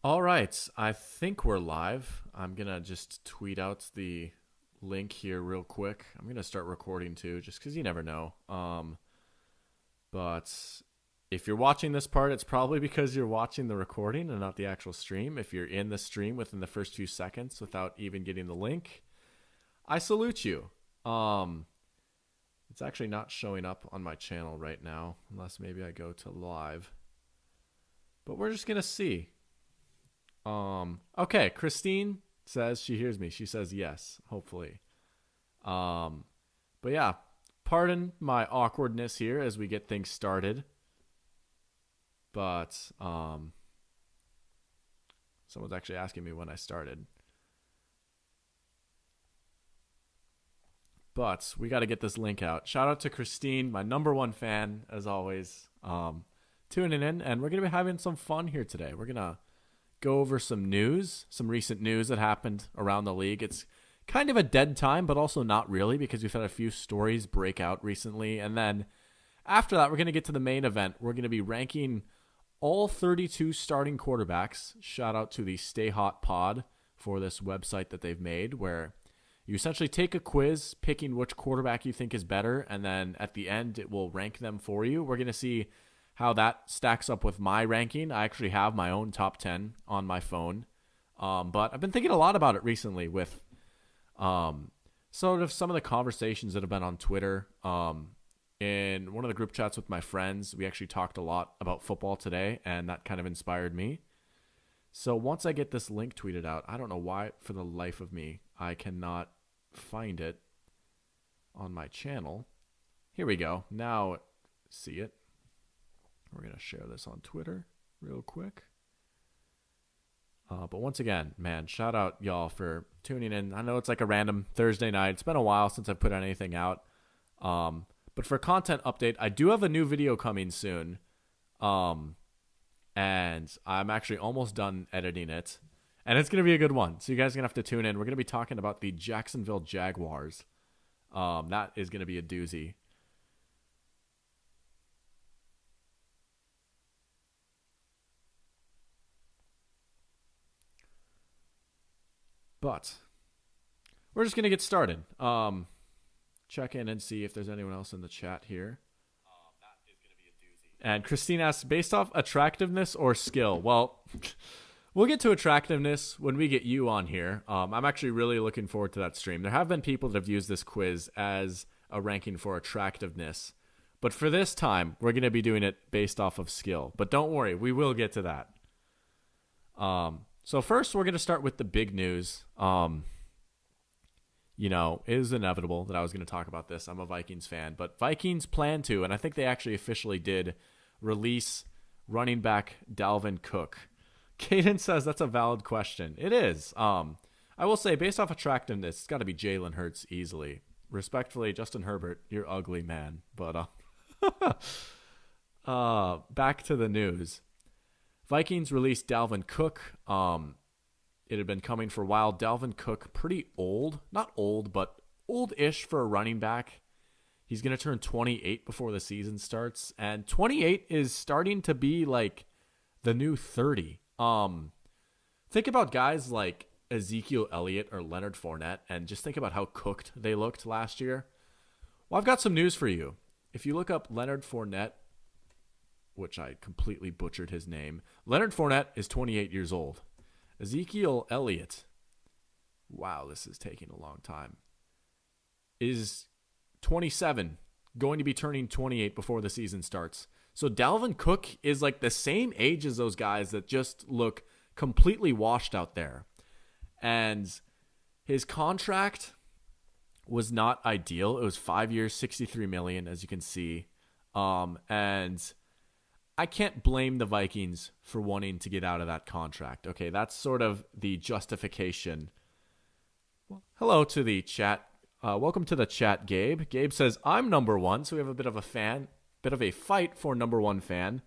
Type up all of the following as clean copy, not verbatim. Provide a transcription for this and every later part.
All right, I think we're live. I'm gonna just tweet out the link here real quick. I'm gonna start recording too, just because you never know. But if you're watching this part, it's probably because you're watching the recording and not the actual stream. If you're in the stream within the first few seconds without even getting the link, I salute you. Um, it's actually not showing up on my channel right now, unless maybe I go to live. But we're just gonna see. Okay, Christine says she hears me. She says yes, hopefully. Um, but yeah, pardon my awkwardness here as we get things started. But someone's actually asking me when I started. But we got to get this link out. Shout out to Christine, my number one fan, as always, tuning in. And we're going to be having some fun here today. We're going to go over some news, some recent news that happened around the league. It's kind of a dead time, but also not really because we've had a few stories break out recently. And then after that, we're going to get to the main event. We're going to be ranking all 32 starting quarterbacks. Shout out to the Stay Hot Pod for this website that they've made where you essentially take a quiz picking which quarterback you think is better, and then at the end, it will rank them for you. We're going to see how that stacks up with my ranking. I actually have my own top 10 on my phone. But I've been thinking a lot about it recently with sort of some of the conversations that have been on Twitter. In one of the group chats with my friends, we actually talked a lot about football today, and that kind of inspired me. So once I get this link tweeted out, I don't know why, for the life of me, I cannot find it on my channel. Here we go. Now see it. We're going to share this on Twitter real quick. But once again, man, shout out y'all for tuning in. I know it's like a random Thursday night. It's been a while since I've put anything out. But for content update, I do have a new video coming soon. And I'm actually almost done editing it. And it's going to be a good one. So you guys are going to have to tune in. We're going to be talking about the Jacksonville Jaguars. That is going to be a doozy. But we're just going to get started. Check in and see if there's anyone else in the chat here. That is going to be a doozy. And Christine asks, based off attractiveness or skill? Well, we'll get to attractiveness when we get you on here. I'm actually really looking forward to that stream. There have been people that have used this quiz as a ranking for attractiveness. But for this time, we're going to be doing it based off of skill. But don't worry, we will get to that. So first, we're going to start with the big news. It is inevitable that I was going to talk about this. I'm a Vikings fan, but Vikings plan to, and I think they actually officially did, release running back Dalvin Cook. Caden says that's a valid question. It is. I will say, based off attractiveness, it's got to be Jalen Hurts easily. Respectfully, Justin Herbert, you're ugly, man. But back to the news. Vikings released Dalvin Cook. It had been coming for a while. Dalvin Cook, pretty old. Not old, but old-ish for a running back. He's going to turn 28 before the season starts. And 28 is starting to be like the new 30. Think about guys like Ezekiel Elliott or Leonard Fournette and just think about how cooked they looked last year. Well, I've got some news for you. If you look up Leonard Fournette, which I completely butchered his name, Leonard Fournette is 28 years old. Ezekiel Elliott, wow, this is taking a long time, is 27, going to be turning 28 before the season starts. So Dalvin Cook is like the same age as those guys that just look completely washed out there. And his contract was not ideal. It was 5 years, $63 million, as you can see. And I can't blame the Vikings for wanting to get out of that contract. Okay, that's sort of the justification. Well, hello to the chat. Welcome to the chat, Gabe. Gabe says, I'm number one, so we have a bit of a fight for number one fan.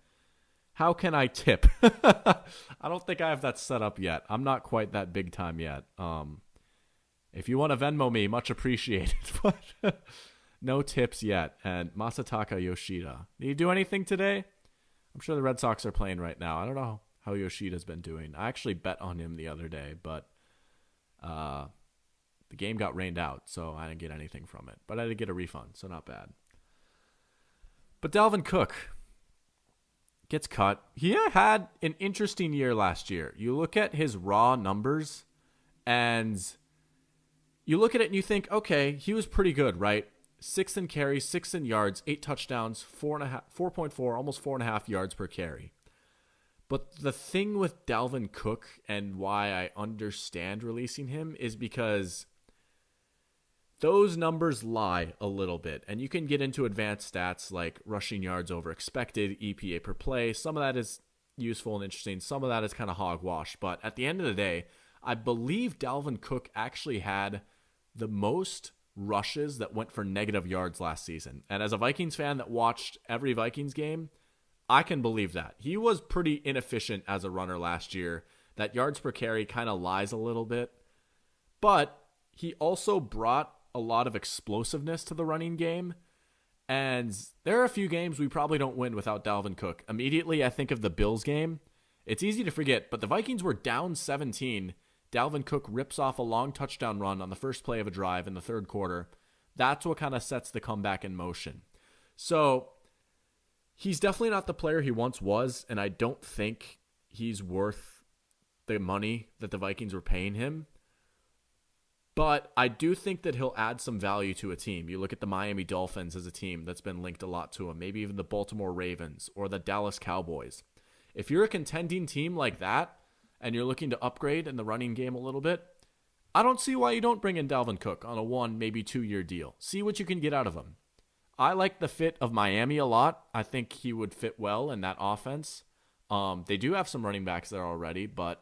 How can I tip? I don't think I have that set up yet. I'm not quite that big time yet. If you want to Venmo me, much appreciated. But no tips yet. And Masataka Yoshida. Did you do anything today? I'm sure the Red Sox are playing right now. I don't know how Yoshida's been doing. I actually bet on him the other day, but the game got rained out, so I didn't get anything from it. But I did get a refund, so not bad. But Dalvin Cook gets cut. He had an interesting year last year. You look at his raw numbers, and you look at it and you think, okay, he was pretty good, right? 6 in carries, 6 in yards, 8 touchdowns, 4.4, almost 4.5 yards per carry. But the thing with Dalvin Cook and why I understand releasing him is because those numbers lie a little bit. And you can get into advanced stats like rushing yards over expected, EPA per play. Some of that is useful and interesting. Some of that is kind of hogwash. But at the end of the day, I believe Dalvin Cook actually had the most rushes that went for negative yards last season. And as a Vikings fan that watched every Vikings game, I can believe that. He was pretty inefficient as a runner last year. That yards per carry kind of lies a little bit. But he also brought a lot of explosiveness to the running game. And there are a few games we probably don't win without Dalvin Cook. Immediately, I think of the Bills game. It's easy to forget, but the Vikings were down 17. Dalvin Cook rips off a long touchdown run on the first play of a drive in the third quarter. That's what kind of sets the comeback in motion. So he's definitely not the player he once was, and I don't think he's worth the money that the Vikings were paying him. But I do think that he'll add some value to a team. You look at the Miami Dolphins as a team that's been linked a lot to him, maybe even the Baltimore Ravens or the Dallas Cowboys. If you're a contending team like that and you're looking to upgrade in the running game a little bit, I don't see why you don't bring in Dalvin Cook on a 1, maybe 2-year deal. See what you can get out of him. I like the fit of Miami a lot. I think he would fit well in that offense. They do have some running backs there already, but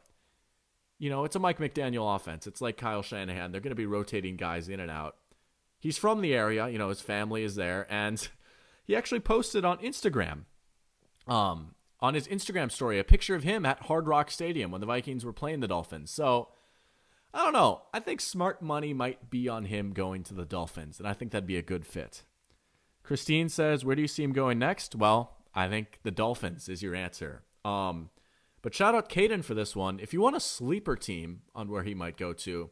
it's a Mike McDaniel offense. It's like Kyle Shanahan. They're going to be rotating guys in and out. He's from the area. His family is there. And he actually posted on Instagram, on his Instagram story, a picture of him at Hard Rock Stadium when the Vikings were playing the Dolphins. So, I don't know. I think smart money might be on him going to the Dolphins, and I think that'd be a good fit. Christine says, where do you see him going next? Well, I think the Dolphins is your answer. But shout out Caden for this one. If you want a sleeper team on where he might go to,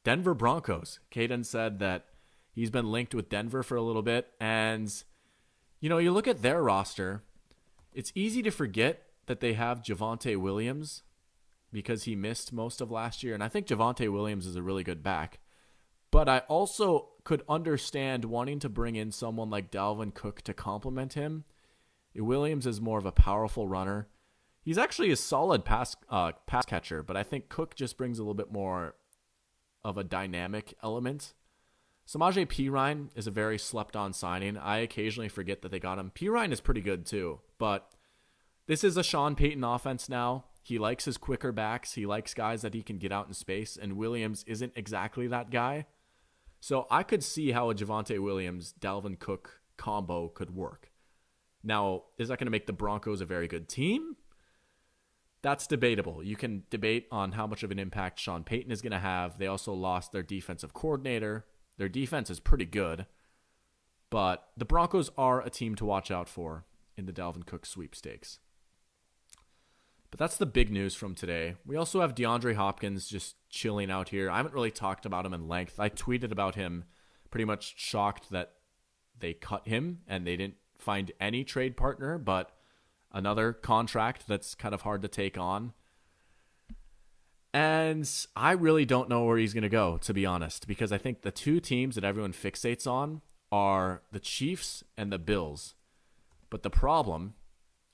Denver Broncos. Caden said that he's been linked with Denver for a little bit. And, you look at their roster, it's easy to forget that they have Javonte Williams because he missed most of last year. And I think Javonte Williams is a really good back. But I also could understand wanting to bring in someone like Dalvin Cook to complement him. Williams is more of a powerful runner. He's actually a solid pass catcher, but I think Cook just brings a little bit more of a dynamic element. Samaje Perine is a very slept-on signing. I occasionally forget that they got him. Perine is pretty good too, but this is a Sean Payton offense now. He likes his quicker backs. He likes guys that he can get out in space, and Williams isn't exactly that guy. So I could see how a Javonte Williams, Dalvin Cook combo could work. Now, is that going to make the Broncos a very good team? That's debatable. You can debate on how much of an impact Sean Payton is going to have. They also lost their defensive coordinator. Their defense is pretty good. But the Broncos are a team to watch out for in the Dalvin Cook sweepstakes. But that's the big news from today. We also have DeAndre Hopkins just chilling out here. I haven't really talked about him in length. I tweeted about him pretty much shocked that they cut him and they didn't find any trade partner, but another contract that's kind of hard to take on. And I really don't know where he's going to go, to be honest, because I think the two teams that everyone fixates on are the Chiefs and the Bills. But the problem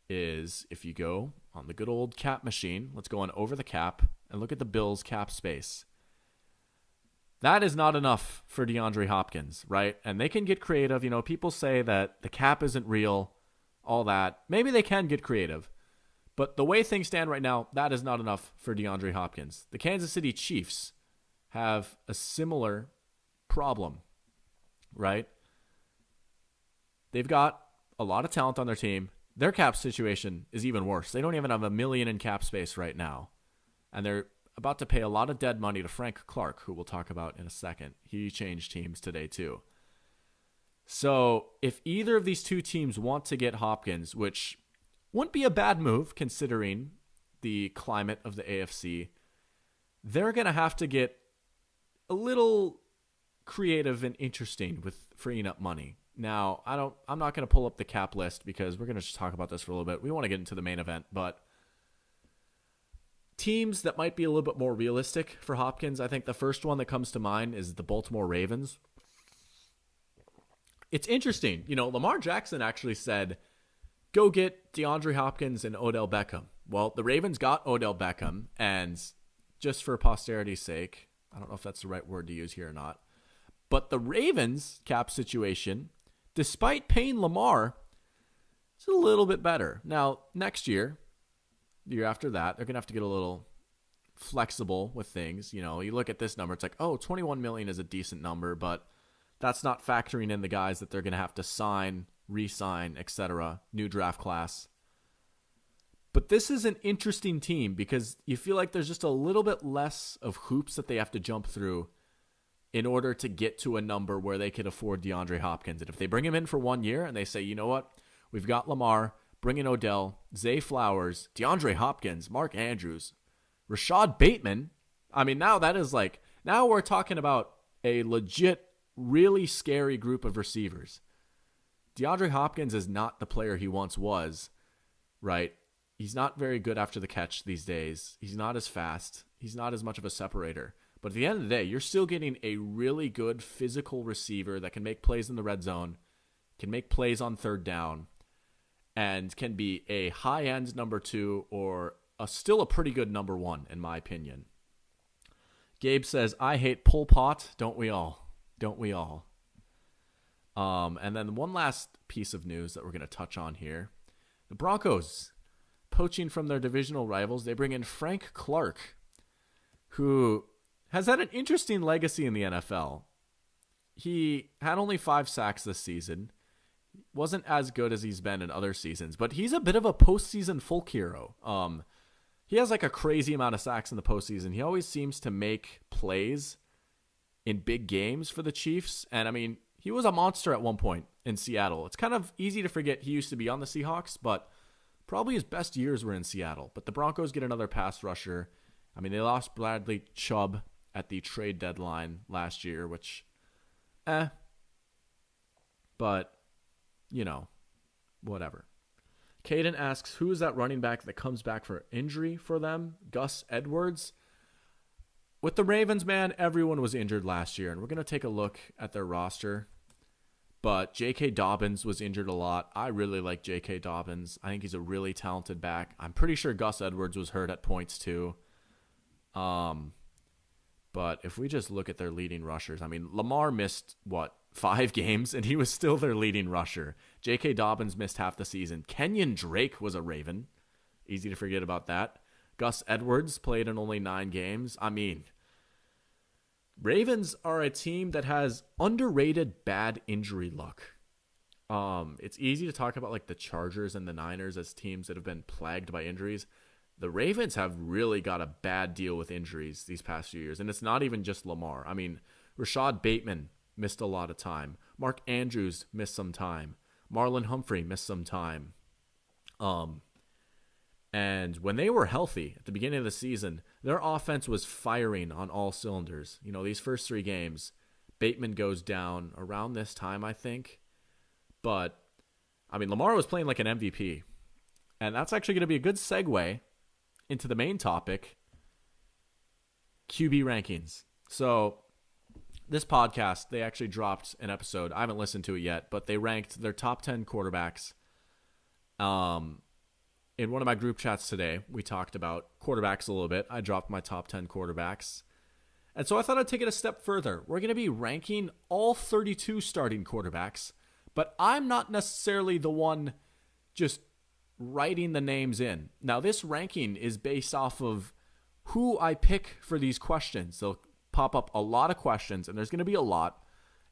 is if you go on the good old cap machine, let's go on over the cap and look at the Bills cap space. That is not enough for DeAndre Hopkins, right? And they can get creative. People say that the cap isn't real, all that. Maybe they can get creative. But the way things stand right now, that is not enough for DeAndre Hopkins. The Kansas City Chiefs have a similar problem, right? They've got a lot of talent on their team. Their cap situation is even worse. They don't even have $1 million in cap space right now. And they're about to pay a lot of dead money to Frank Clark, who we'll talk about in a second. He changed teams today too. So if either of these two teams want to get Hopkins, which wouldn't be a bad move considering the climate of the AFC, they're going to have to get a little creative and interesting with freeing up money. Now, I'm not going to pull up the cap list because we're going to just talk about this for a little bit. We want to get into the main event, but teams that might be a little bit more realistic for Hopkins, I think the first one that comes to mind is the Baltimore Ravens. It's interesting. Lamar Jackson actually said, go get DeAndre Hopkins and Odell Beckham. Well, the Ravens got Odell Beckham, and just for posterity's sake, I don't know if that's the right word to use here or not, but the Ravens cap situation, despite paying Lamar, is a little bit better. Now, next year, the year after that, they're going to have to get a little flexible with things. You look at this number, it's like, oh, $21 million is a decent number, but that's not factoring in the guys that they're going to have to sign, re-sign, etc., new draft class. But this is an interesting team because you feel like there's just a little bit less of hoops that they have to jump through in order to get to a number where they could afford DeAndre Hopkins. And if they bring him in for 1 year and they say, you know what, we've got Lamar, bring in Odell, Zay Flowers, DeAndre Hopkins, Mark Andrews, Rashad Bateman. I mean, now we're talking about a legit, really scary group of receivers. DeAndre Hopkins is not the player he once was, right? He's not very good after the catch these days. He's not as fast. He's not as much of a separator. But at the end of the day, you're still getting a really good physical receiver that can make plays in the red zone, can make plays on third down, and can be a high-end number 2 or still a pretty good number 1, in my opinion. Gabe says, I hate Pol Pot. Don't we all? Don't we all? And then one last piece of news that we're going to touch on here. The Broncos, poaching from their divisional rivals, they bring in Frank Clark, who has had an interesting legacy in the NFL. He had only 5 sacks this season. Wasn't as good as he's been in other seasons, but he's a bit of a postseason folk hero. He has like a crazy amount of sacks in the postseason. He always seems to make plays in big games for the Chiefs. And I mean, he was a monster at one point in Seattle. It's kind of easy to forget he used to be on the Seahawks, but probably his best years were in Seattle. But the Broncos get another pass rusher. I mean, they lost Bradley Chubb at the trade deadline last year, which, but, whatever. Caden asks, who is that running back that comes back for injury for them? Gus Edwards? With the Ravens, man, everyone was injured last year, and we're going to take a look at their roster. But J.K. Dobbins was injured a lot. I really like J.K. Dobbins. I think he's a really talented back. I'm pretty sure Gus Edwards was hurt at points too. But if we just look at their leading rushers, I mean, Lamar missed, 5 games, and he was still their leading rusher. J.K. Dobbins missed half the season. Kenyon Drake was a Raven. Easy to forget about that. Gus Edwards played in only 9 games. I mean, Ravens are a team that has underrated bad injury luck. It's easy to talk about like the Chargers and the Niners as teams that have been plagued by injuries. The Ravens have really got a bad deal with injuries these past few years, and it's not even just Lamar. I mean, Rashad Bateman missed a lot of time. Mark Andrews missed some time. Marlon Humphrey missed some time. And when they were healthy at the beginning of the season, their offense was firing on all cylinders. These first 3 games, Bateman goes down around this time, I think. But, I mean, Lamar was playing like an MVP. And that's actually going to be a good segue into the main topic, QB rankings. So, this podcast, they actually dropped an episode. I haven't listened to it yet, but they ranked their top 10 quarterbacks. In one of my group chats today, we talked about quarterbacks a little bit. I dropped my top 10 quarterbacks. And so I thought I'd take it a step further. We're going to be ranking all 32 starting quarterbacks, but I'm not necessarily the one just writing the names in. Now, this ranking is based off of who I pick for these questions. They'll pop up a lot of questions, and there's going to be a lot.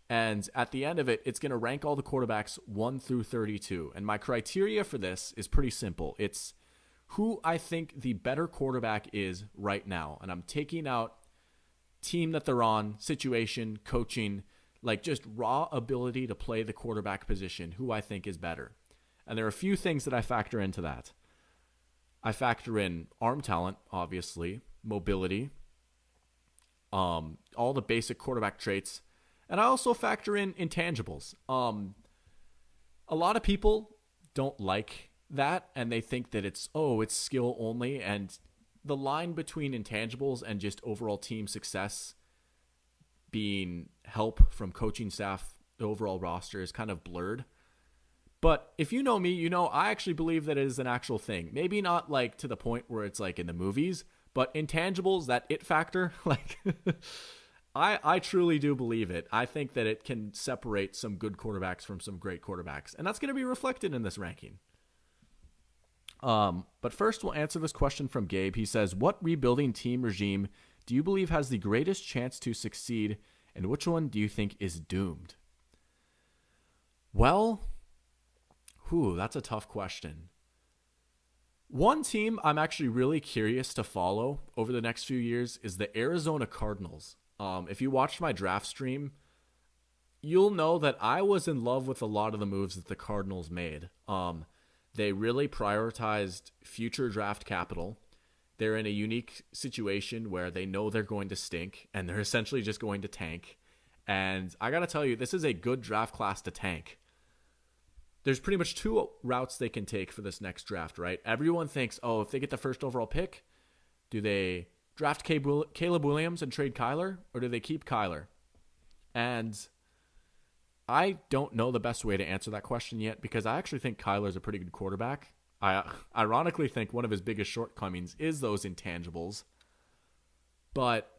And at the end of it, it's going to rank all the quarterbacks 1 through 32. And my criteria for this is pretty simple. It's who I think the better quarterback is right now. And I'm taking out team that they're on, situation, coaching, like just raw ability to play the quarterback position, who I think is better. And there are a few things that I factor into that. I factor in arm talent, obviously, mobility, all the basic quarterback traits, and I also factor in intangibles. A lot of people don't like that, and they think that it's skill only, and the line between intangibles and just overall team success being help from coaching staff, the overall roster is kind of blurred. But if you know me, you know I actually believe that it is an actual thing. Maybe not like to the point where it's like in the movies, but intangibles, that it factor, like I truly do believe it. I think that it can separate some good quarterbacks from some great quarterbacks, and that's going to be reflected in this ranking. But first, we'll answer this question from Gabe. He says, what rebuilding team regime do you believe has the greatest chance to succeed, and which one do you think is doomed? Well, that's a tough question. One team I'm actually really curious to follow over the next few years is the Arizona Cardinals. If you watched my draft stream, you'll know that I was in love with a lot of the moves that the Cardinals made. They really prioritized future draft capital. They're in a unique situation where they know they're going to stink, and they're essentially just going to tank. And I got to tell you, this is a good draft class to tank. There's pretty much two routes they can take for this next draft, right? Everyone thinks, if they get the first overall pick, do they draft Caleb Williams and trade Kyler, or do they keep Kyler? And I don't know the best way to answer that question yet, because I actually think Kyler's a pretty good quarterback. I ironically think one of his biggest shortcomings is those intangibles. But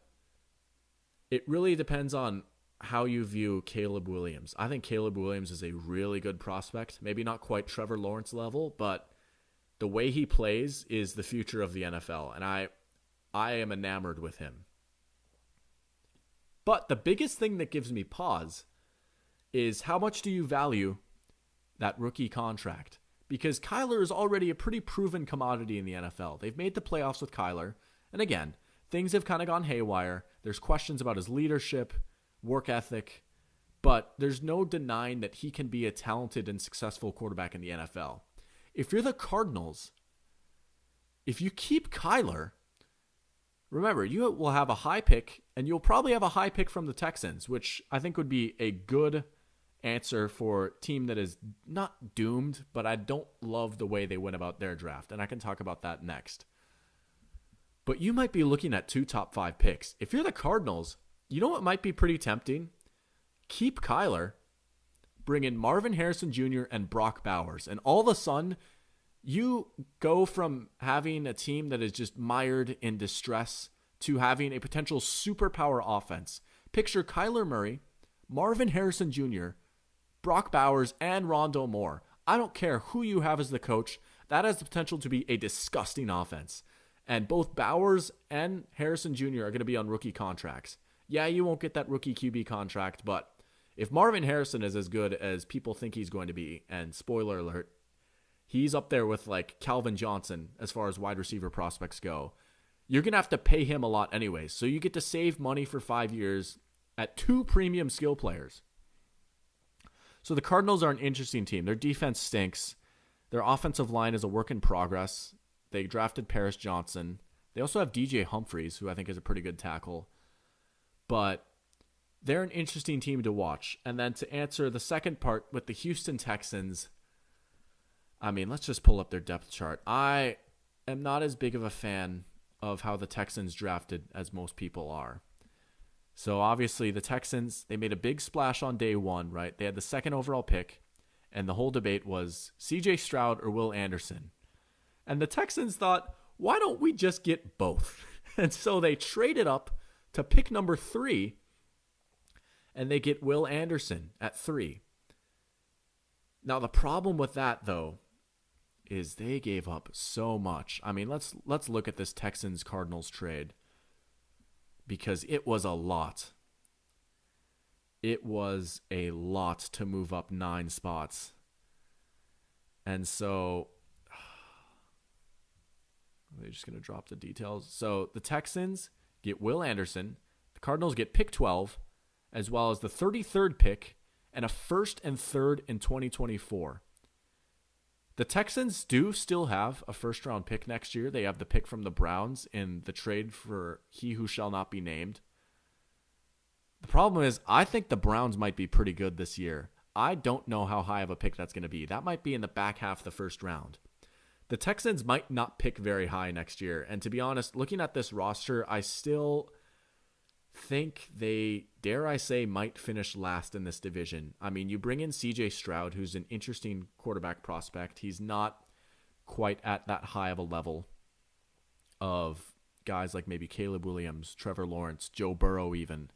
it really depends on how you view Caleb Williams. I think Caleb Williams is a really good prospect. Maybe not quite Trevor Lawrence level, but the way he plays is the future of the NFL, and I am enamored with him. But the biggest thing that gives me pause is how much do you value that rookie contract? Because Kyler is already a pretty proven commodity in the NFL. They've made the playoffs with Kyler, and again, things have kind of gone haywire. There's questions about his leadership, work ethic, but there's no denying that he can be a talented and successful quarterback in the NFL. If you're the Cardinals, if you keep Kyler, remember, you will have a high pick, and you'll probably have a high pick from the Texans, which I think would be a good answer for a team that is not doomed, but I don't love the way they went about their draft, and I can talk about that next. But you might be looking at 2 top 5 picks. If you're the Cardinals, you know what might be pretty tempting? Keep Kyler, bring in Marvin Harrison Jr. and Brock Bowers, and all of a sudden, you go from having a team that is just mired in distress to having a potential superpower offense. Picture Kyler Murray, Marvin Harrison Jr., Brock Bowers, and Rondale Moore. I don't care who you have as the coach. That has the potential to be a disgusting offense. And both Bowers and Harrison Jr. are going to be on rookie contracts. Yeah, you won't get that rookie QB contract, but if Marvin Harrison is as good as people think he's going to be, and spoiler alert, he's up there with like Calvin Johnson as far as wide receiver prospects go, you're going to have to pay him a lot anyways. So you get to save money for 5 years at 2 premium skill players. So the Cardinals are an interesting team. Their defense stinks. Their offensive line is a work in progress. They drafted Paris Johnson. They also have DJ Humphries, who I think is a pretty good tackle. But they're an interesting team to watch. And then to answer the second part with the Houston Texans, I mean, let's just pull up their depth chart. I am not as big of a fan of how the Texans drafted as most people are. So obviously the Texans, they made a big splash on day 1, right? They had the 2nd overall pick, and the whole debate was CJ Stroud or Will Anderson. And the Texans thought, why don't we just get both? And so they traded up to pick number 3, and they get Will Anderson at 3. Now the problem with that, though, is they gave up so much. I mean, let's look at this Texans-Cardinals trade, because it was a lot. It was a lot to move up 9 spots. And so they're just going to drop the details. So the Texans get Will Anderson. The Cardinals get pick 12, as well as the 33rd pick and a 1st and 3rd in 2024. The Texans do still have a first-round pick next year. They have the pick from the Browns in the trade for he who shall not be named. The problem is, I think the Browns might be pretty good this year. I don't know how high of a pick that's going to be. That might be in the back half of the first round. The Texans might not pick very high next year. And to be honest, looking at this roster, I still think they, dare I say, might finish last in this division. I mean, you bring in CJ Stroud, who's an interesting quarterback prospect. He's not quite at that high of a level of guys like maybe Caleb Williams, Trevor Lawrence, Joe Burrow even.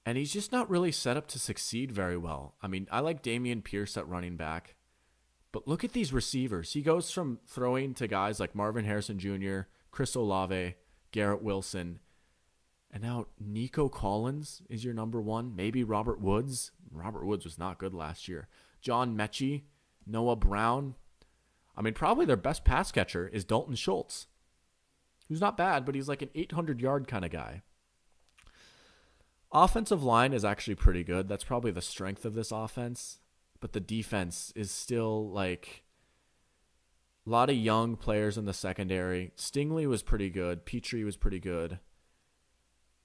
And he's just not really set up to succeed very well. I mean, I like Dameon Pierce at running back. But look at these receivers. He goes from throwing to guys like Marvin Harrison Jr., Chris Olave, Garrett Wilson, and now Nico Collins is your number one. Maybe Robert Woods. Robert Woods was not good last year. John Mechie, Noah Brown. I mean, probably their best pass catcher is Dalton Schultz, who's not bad, but he's like an 800-yard kind of guy. Offensive line is actually pretty good. That's probably the strength of this offense. But the defense is still like a lot of young players in the secondary. Stingley was pretty good. Petrie was pretty good.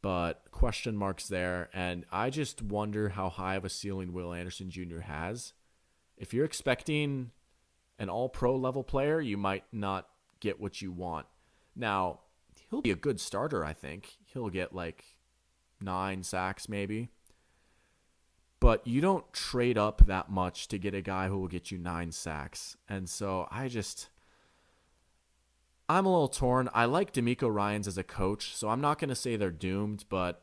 But question marks there. And I just wonder how high of a ceiling Will Anderson Jr. has. If you're expecting an all-pro level player, you might not get what you want. Now, he'll be a good starter, I think. He'll get like 9 sacks maybe. But you don't trade up that much to get a guy who will get you 9 sacks. And so I'm a little torn. I like DeMeco Ryans as a coach, so I'm not going to say they're doomed, but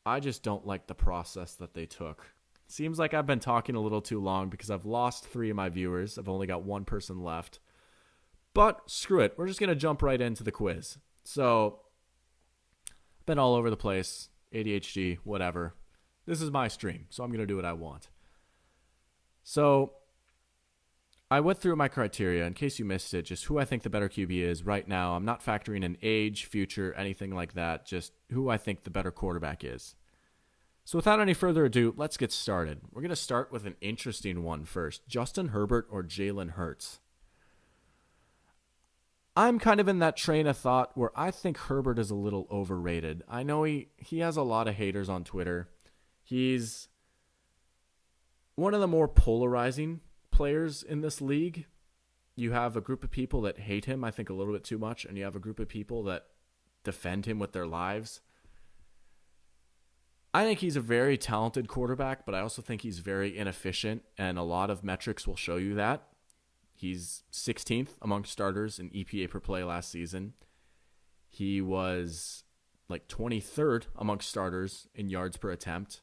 I just don't like the process that they took. Seems like I've been talking a little too long because I've lost 3 of my viewers. I've only got 1 person left. But screw it. We're just going to jump right into the quiz. So, I've been all over the place. ADHD, whatever. This is my stream, so I'm going to do what I want. So, I went through my criteria. In case you missed it, just who I think the better QB is right now. I'm not factoring in age, future, anything like that. Just who I think the better quarterback is. So without any further ado, let's get started. We're going to start with an interesting one first. Justin Herbert or Jalen Hurts? I'm kind of in that train of thought where I think Herbert is a little overrated. I know he has a lot of haters on Twitter. He's one of the more polarizing players in this league. You have a group of people that hate him, I think, a little bit too much, and you have a group of people that defend him with their lives. I think he's a very talented quarterback, but I also think he's very inefficient, and a lot of metrics will show you that. He's 16th among starters in EPA per play last season. He was like 23rd amongst starters in yards per attempt.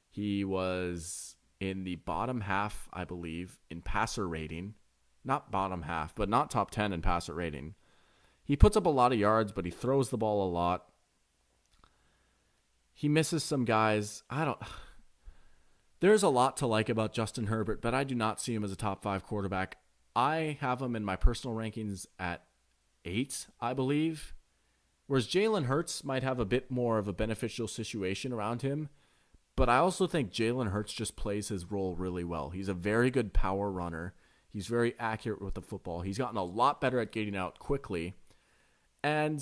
He was in the bottom half, I believe, in passer rating. Not bottom half, but not top 10 in passer rating. He puts up a lot of yards, but he throws the ball a lot. He misses some guys. There's a lot to like about Justin Herbert, but I do not see him as a top 5 quarterback. I have him in my personal rankings at 8, I believe. Whereas Jalen Hurts might have a bit more of a beneficial situation around him. But I also think Jalen Hurts just plays his role really well. He's a very good power runner. He's very accurate with the football. He's gotten a lot better at getting out quickly. And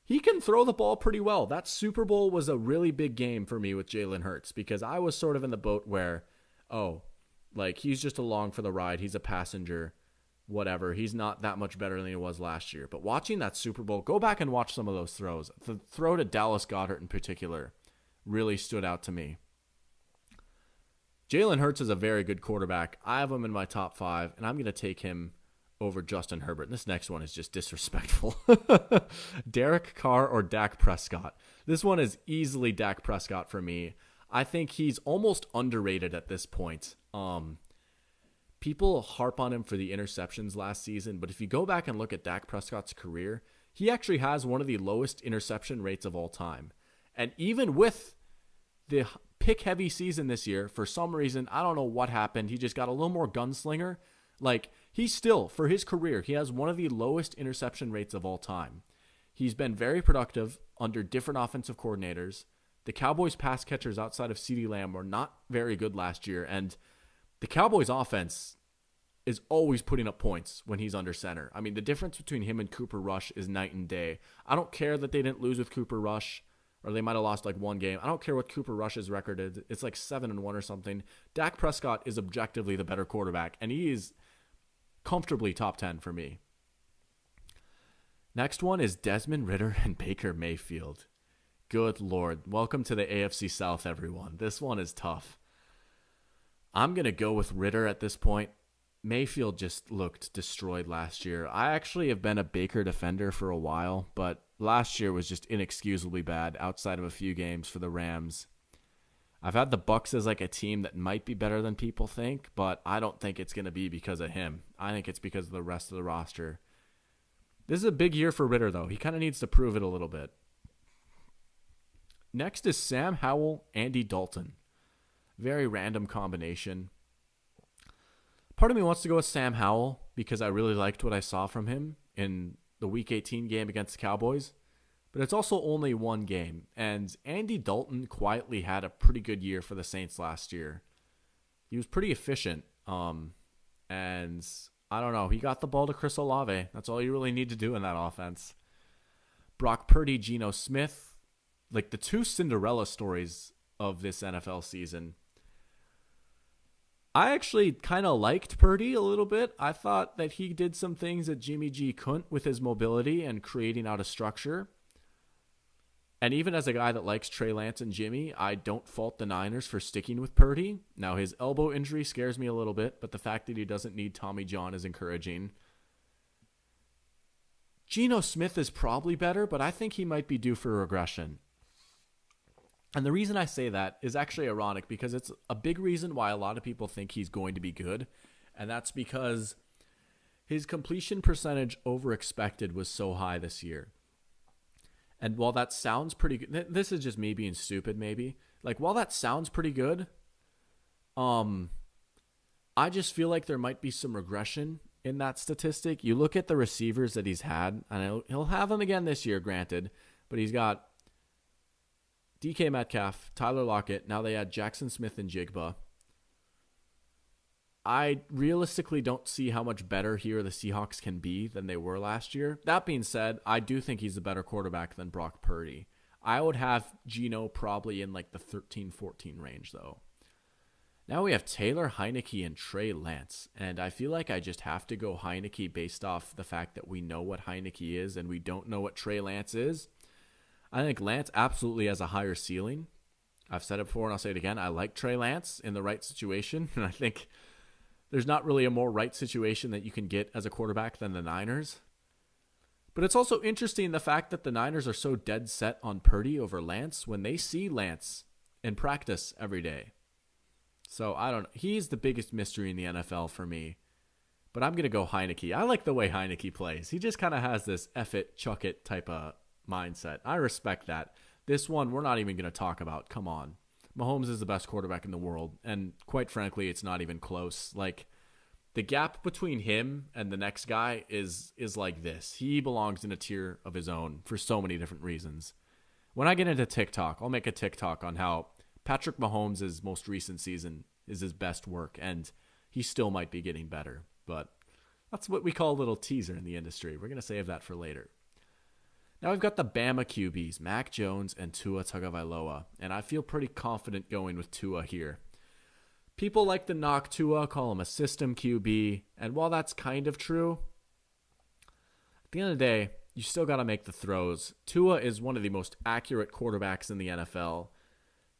he can throw the ball pretty well. That Super Bowl was a really big game for me with Jalen Hurts because I was sort of in the boat where, he's just along for the ride. He's a passenger, whatever. He's not that much better than he was last year. But watching that Super Bowl, go back and watch some of those throws. The throw to Dallas Goedert in particular really stood out to me. Jalen Hurts is a very good quarterback. I have him in my top 5, and I'm going to take him over Justin Herbert. And this next one is just disrespectful. Derek Carr or Dak Prescott? This one is easily Dak Prescott for me. I think he's almost underrated at this point. People harp on him for the interceptions last season, but if you go back and look at Dak Prescott's career, he actually has one of the lowest interception rates of all time. And even with the pick-heavy season this year, for some reason, I don't know what happened, he just got a little more gunslinger. He's still, for his career, he has one of the lowest interception rates of all time. He's been very productive under different offensive coordinators. The Cowboys' pass catchers outside of CeeDee Lamb were not very good last year, and the Cowboys' offense is always putting up points when he's under center. I mean, the difference between him and Cooper Rush is night and day. I don't care that they didn't lose with Cooper Rush, or they might have lost like one game. I don't care what Cooper Rush's record is. It's like 7-1 or something. Dak Prescott is objectively the better quarterback, and he is comfortably top 10 for me. Next one is Desmond Ridder and Baker Mayfield. Good Lord. Welcome to the AFC South, everyone. This one is tough. I'm going to go with Ridder at this point. Mayfield just looked destroyed last year. I actually have been a Baker defender for a while, but last year was just inexcusably bad outside of a few games for the Rams. I've had the Bucs as like a team that might be better than people think, but I don't think it's going to be because of him. I think it's because of the rest of the roster. This is a big year for Ridder, though. He kind of needs to prove it a little bit. Next is Sam Howell, Andy Dalton. Very random combination. Part of me wants to go with Sam Howell because I really liked what I saw from him in the Week 18 game against the Cowboys. But it's also only one game. And Andy Dalton quietly had a pretty good year for the Saints last year. He was pretty efficient. And I don't know. He got the ball to Chris Olave. That's all you really need to do in that offense. Brock Purdy, Geno Smith. Like the two Cinderella stories of this NFL season. I actually kind of liked Purdy a little bit. I thought that he did some things that Jimmy G couldn't with his mobility and creating out of structure. And even as a guy that likes Trey Lance and Jimmy, I don't fault the Niners for sticking with Purdy. Now, his elbow injury scares me a little bit, but the fact that he doesn't need Tommy John is encouraging. Geno Smith is probably better, but I think he might be due for regression. And the reason I say that is actually ironic because it's a big reason why a lot of people think he's going to be good. And that's because his completion percentage over expected was so high this year. And while that sounds pretty good, this is just me being stupid maybe. Like while that sounds pretty good, I just feel like there might be some regression in that statistic. You look at the receivers that he's had, and he'll have them again this year, granted, but he's got DK Metcalf, Tyler Lockett. Now they add Jackson Smith and Jigba. I realistically don't see how much better here the Seahawks can be than they were last year. That being said, I do think he's a better quarterback than Brock Purdy. I would have Geno probably in like the 13-14 range, though. Now we have Taylor Heinicke and Trey Lance. And I feel like I just have to go Heinicke based off the fact that we know what Heinicke is and we don't know what Trey Lance is. I think Lance absolutely has a higher ceiling. I've said it before and I'll say it again. I like Trey Lance in the right situation. And I think there's not really a more right situation that you can get as a quarterback than the Niners. But it's also interesting the fact that the Niners are so dead set on Purdy over Lance when they see Lance in practice every day. So I don't know. He's the biggest mystery in the NFL for me. But I'm going to go Heinicke. I like the way Heinicke plays. He just kind of has this F it, chuck it type of mindset. I respect that. This one, we're not even going to talk about. Come on. Mahomes is the best quarterback in the world. And quite frankly, it's not even close. Like, the gap between him and the next guy is like this. He belongs in a tier of his own for so many different reasons. When I get into TikTok, I'll make a TikTok on how Patrick Mahomes' most recent season is his best work, and he still might be getting better. But that's what we call a little teaser in the industry. We're going to save that for later. Now we've got the Bama QBs, Mac Jones and Tua Tagovailoa, and I feel pretty confident going with Tua here. People like to knock Tua, call him a system QB, and while that's kind of true, at the end of the day, you still got to make the throws. Tua is one of the most accurate quarterbacks in the NFL.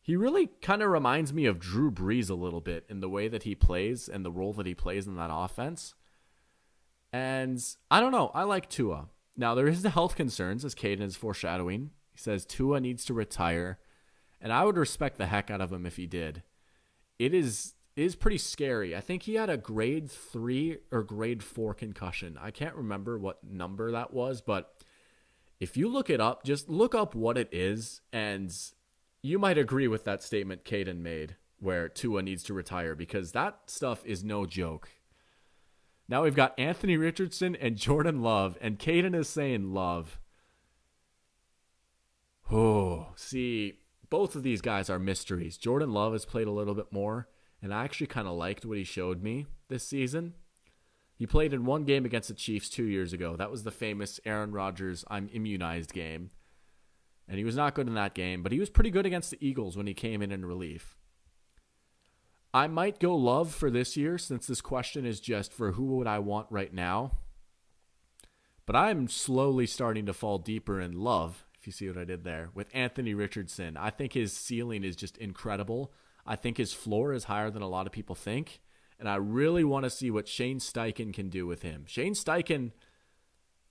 He really kind of reminds me of Drew Brees a little bit in the way that he plays and the role that he plays in that offense. And I don't know, I like Tua. Now, there is the health concerns, as Caden is foreshadowing. He says Tua needs to retire, and I would respect the heck out of him if he did. It is pretty scary. I think he had a grade 3 or grade 4 concussion. I can't remember what number that was, but if you look it up, just look up what it is, and you might agree with that statement Caden made, where Tua needs to retire, because that stuff is no joke. Now we've got Anthony Richardson and Jordan Love, and Caden is saying Love. Oh, see, both of these guys are mysteries. Jordan Love has played a little bit more, and I actually kind of liked what he showed me this season. He played in one game against the Chiefs 2 years ago. That was the famous Aaron Rodgers, I'm immunized game. And he was not good in that game, but he was pretty good against the Eagles when he came in relief. I might go Love for this year, since this question is just for who would I want right now. But I'm slowly starting to fall deeper in Love, if you see what I did there, with Anthony Richardson. I think his ceiling is just incredible. I think his floor is higher than a lot of people think. And I really want to see what Shane Steichen can do with him. Shane Steichen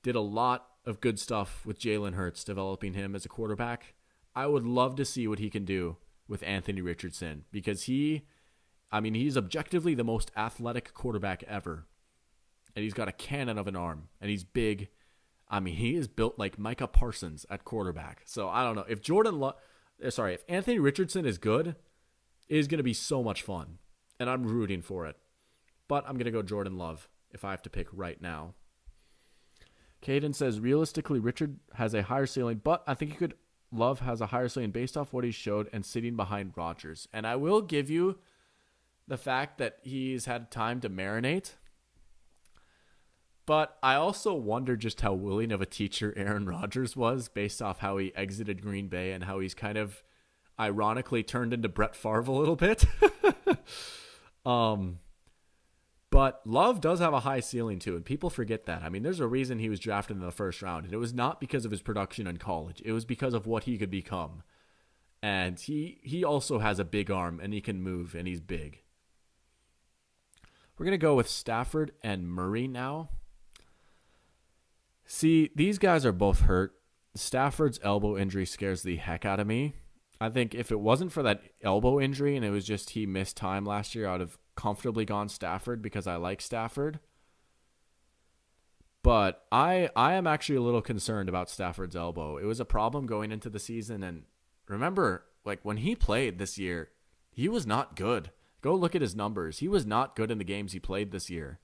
did a lot of good stuff with Jalen Hurts, developing him as a quarterback. I would love to see what he can do with Anthony Richardson, because he's objectively the most athletic quarterback ever. And he's got a cannon of an arm, and he's big. He is built like Micah Parsons at quarterback. So I don't know. If Anthony Richardson is good, it is going to be so much fun. And I'm rooting for it. But I'm going to go Jordan Love if I have to pick right now. Caden says, realistically, Richard has a higher ceiling, but I think Love has a higher ceiling based off what he showed and sitting behind Rodgers. And I will give you the fact that he's had time to marinate. But I also wonder just how willing of a teacher Aaron Rodgers was based off how he exited Green Bay and how he's kind of ironically turned into Brett Favre a little bit. But Love does have a high ceiling too, and people forget that. There's a reason he was drafted in the first round, and it was not because of his production in college. It was because of what he could become. And he also has a big arm, and he can move, and he's big. We're going to go with Stafford and Murray now. See, these guys are both hurt. Stafford's elbow injury scares the heck out of me. I think if it wasn't for that elbow injury and it was just he missed time last year, I would have comfortably gone Stafford because I like Stafford. But I am actually a little concerned about Stafford's elbow. It was a problem going into the season. And remember, when he played this year, he was not good. Go look at his numbers. He was not good in the games he played this year.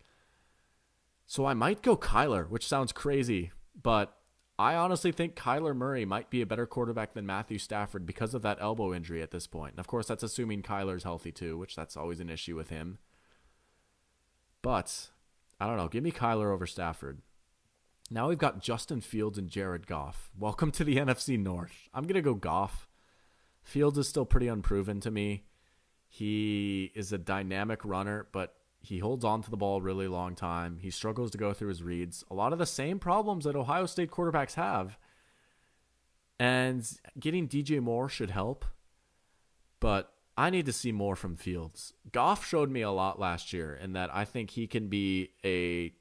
So I might go Kyler, which sounds crazy, but I honestly think Kyler Murray might be a better quarterback than Matthew Stafford because of that elbow injury at this point. And of course, that's assuming Kyler's healthy too, which that's always an issue with him. But I don't know. Give me Kyler over Stafford. Now we've got Justin Fields and Jared Goff. Welcome to the NFC North. I'm going to go Goff. Fields is still pretty unproven to me. He is a dynamic runner, but he holds on to the ball a really long time. He struggles to go through his reads. A lot of the same problems that Ohio State quarterbacks have. And getting DJ Moore should help. But I need to see more from Fields. Goff showed me a lot last year in that I think he can be a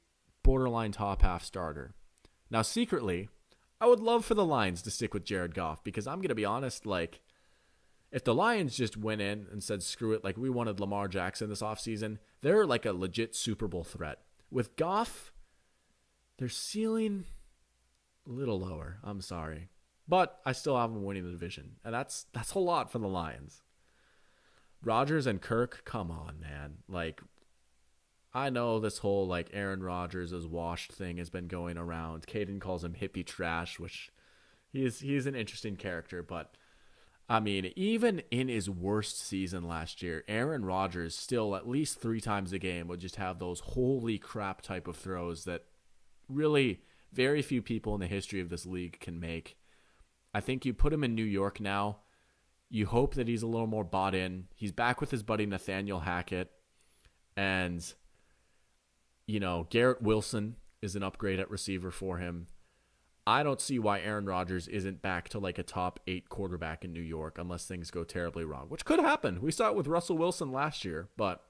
borderline top half starter. Now, secretly, I would love for the Lions to stick with Jared Goff because I'm going to be honest, if the Lions just went in and said, screw it, we wanted Lamar Jackson this offseason, they're like a legit Super Bowl threat. With Goff, their ceiling a little lower. I'm sorry. But I still have them winning the division. And that's a lot for the Lions. Rodgers and Kirk, come on, man. I know this whole Aaron Rodgers is washed thing has been going around. Caden calls him hippie trash, which he's an interesting character, but even in his worst season last year, Aaron Rodgers still at least 3 times a game would just have those holy crap type of throws that really very few people in the history of this league can make. I think you put him in New York now. You hope that he's a little more bought in. He's back with his buddy Nathaniel Hackett. And, Garrett Wilson is an upgrade at receiver for him. I don't see why Aaron Rodgers isn't back to a top 8 quarterback in New York unless things go terribly wrong, which could happen. We saw it with Russell Wilson last year, but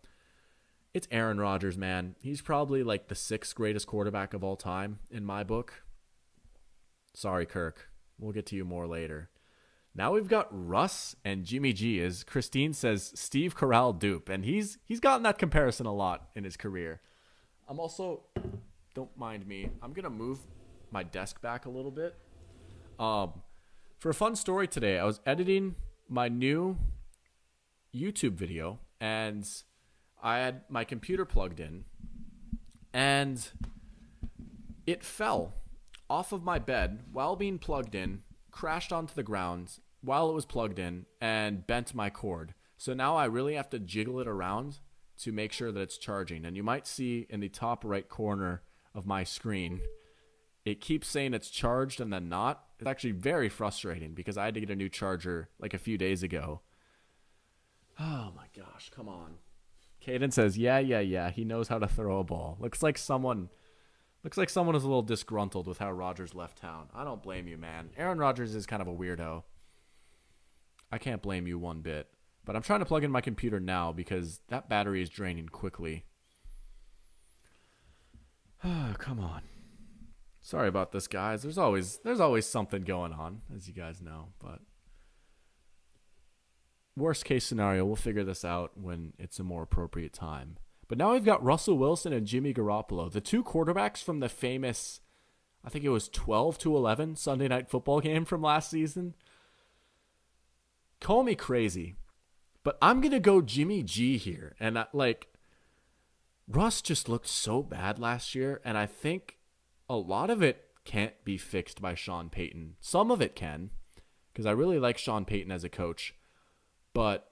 it's Aaron Rodgers, man. He's probably the 6th greatest quarterback of all time in my book. Sorry, Kirk. We'll get to you more later. Now we've got Russ and Jimmy G, as Christine says, Steve Carell dupe, and he's gotten that comparison a lot in his career. I'm also, don't mind me, I'm going to move my desk back a little bit. For a fun story today, I was editing my new YouTube video, and I had my computer plugged in, and it fell off of my bed while being plugged in, crashed onto the ground while it was plugged in, and bent my cord. So now I really have to jiggle it around to make sure that it's charging. And you might see in the top right corner of my screen, it keeps saying it's charged and then not. It's actually very frustrating because I had to get a new charger like a few days ago. Oh my gosh, come on. Caden says, yeah. He knows how to throw a ball. Looks like someone is a little disgruntled with how Rodgers left town. I don't blame you, man. Aaron Rodgers is kind of a weirdo. I can't blame you one bit. But I'm trying to plug in my computer now because that battery is draining quickly. Oh, come on. Sorry about this, guys. There's always something going on, as you guys know. But worst case scenario, we'll figure this out when it's a more appropriate time. But now we've got Russell Wilson and Jimmy Garoppolo, the two quarterbacks from the famous, I think it was 12-11 Sunday Night Football game from last season. Call me crazy, but I'm going to go Jimmy G here. And Russ just looked so bad last year, and I think a lot of it can't be fixed by Sean Payton. Some of it can, because I really like Sean Payton as a coach. But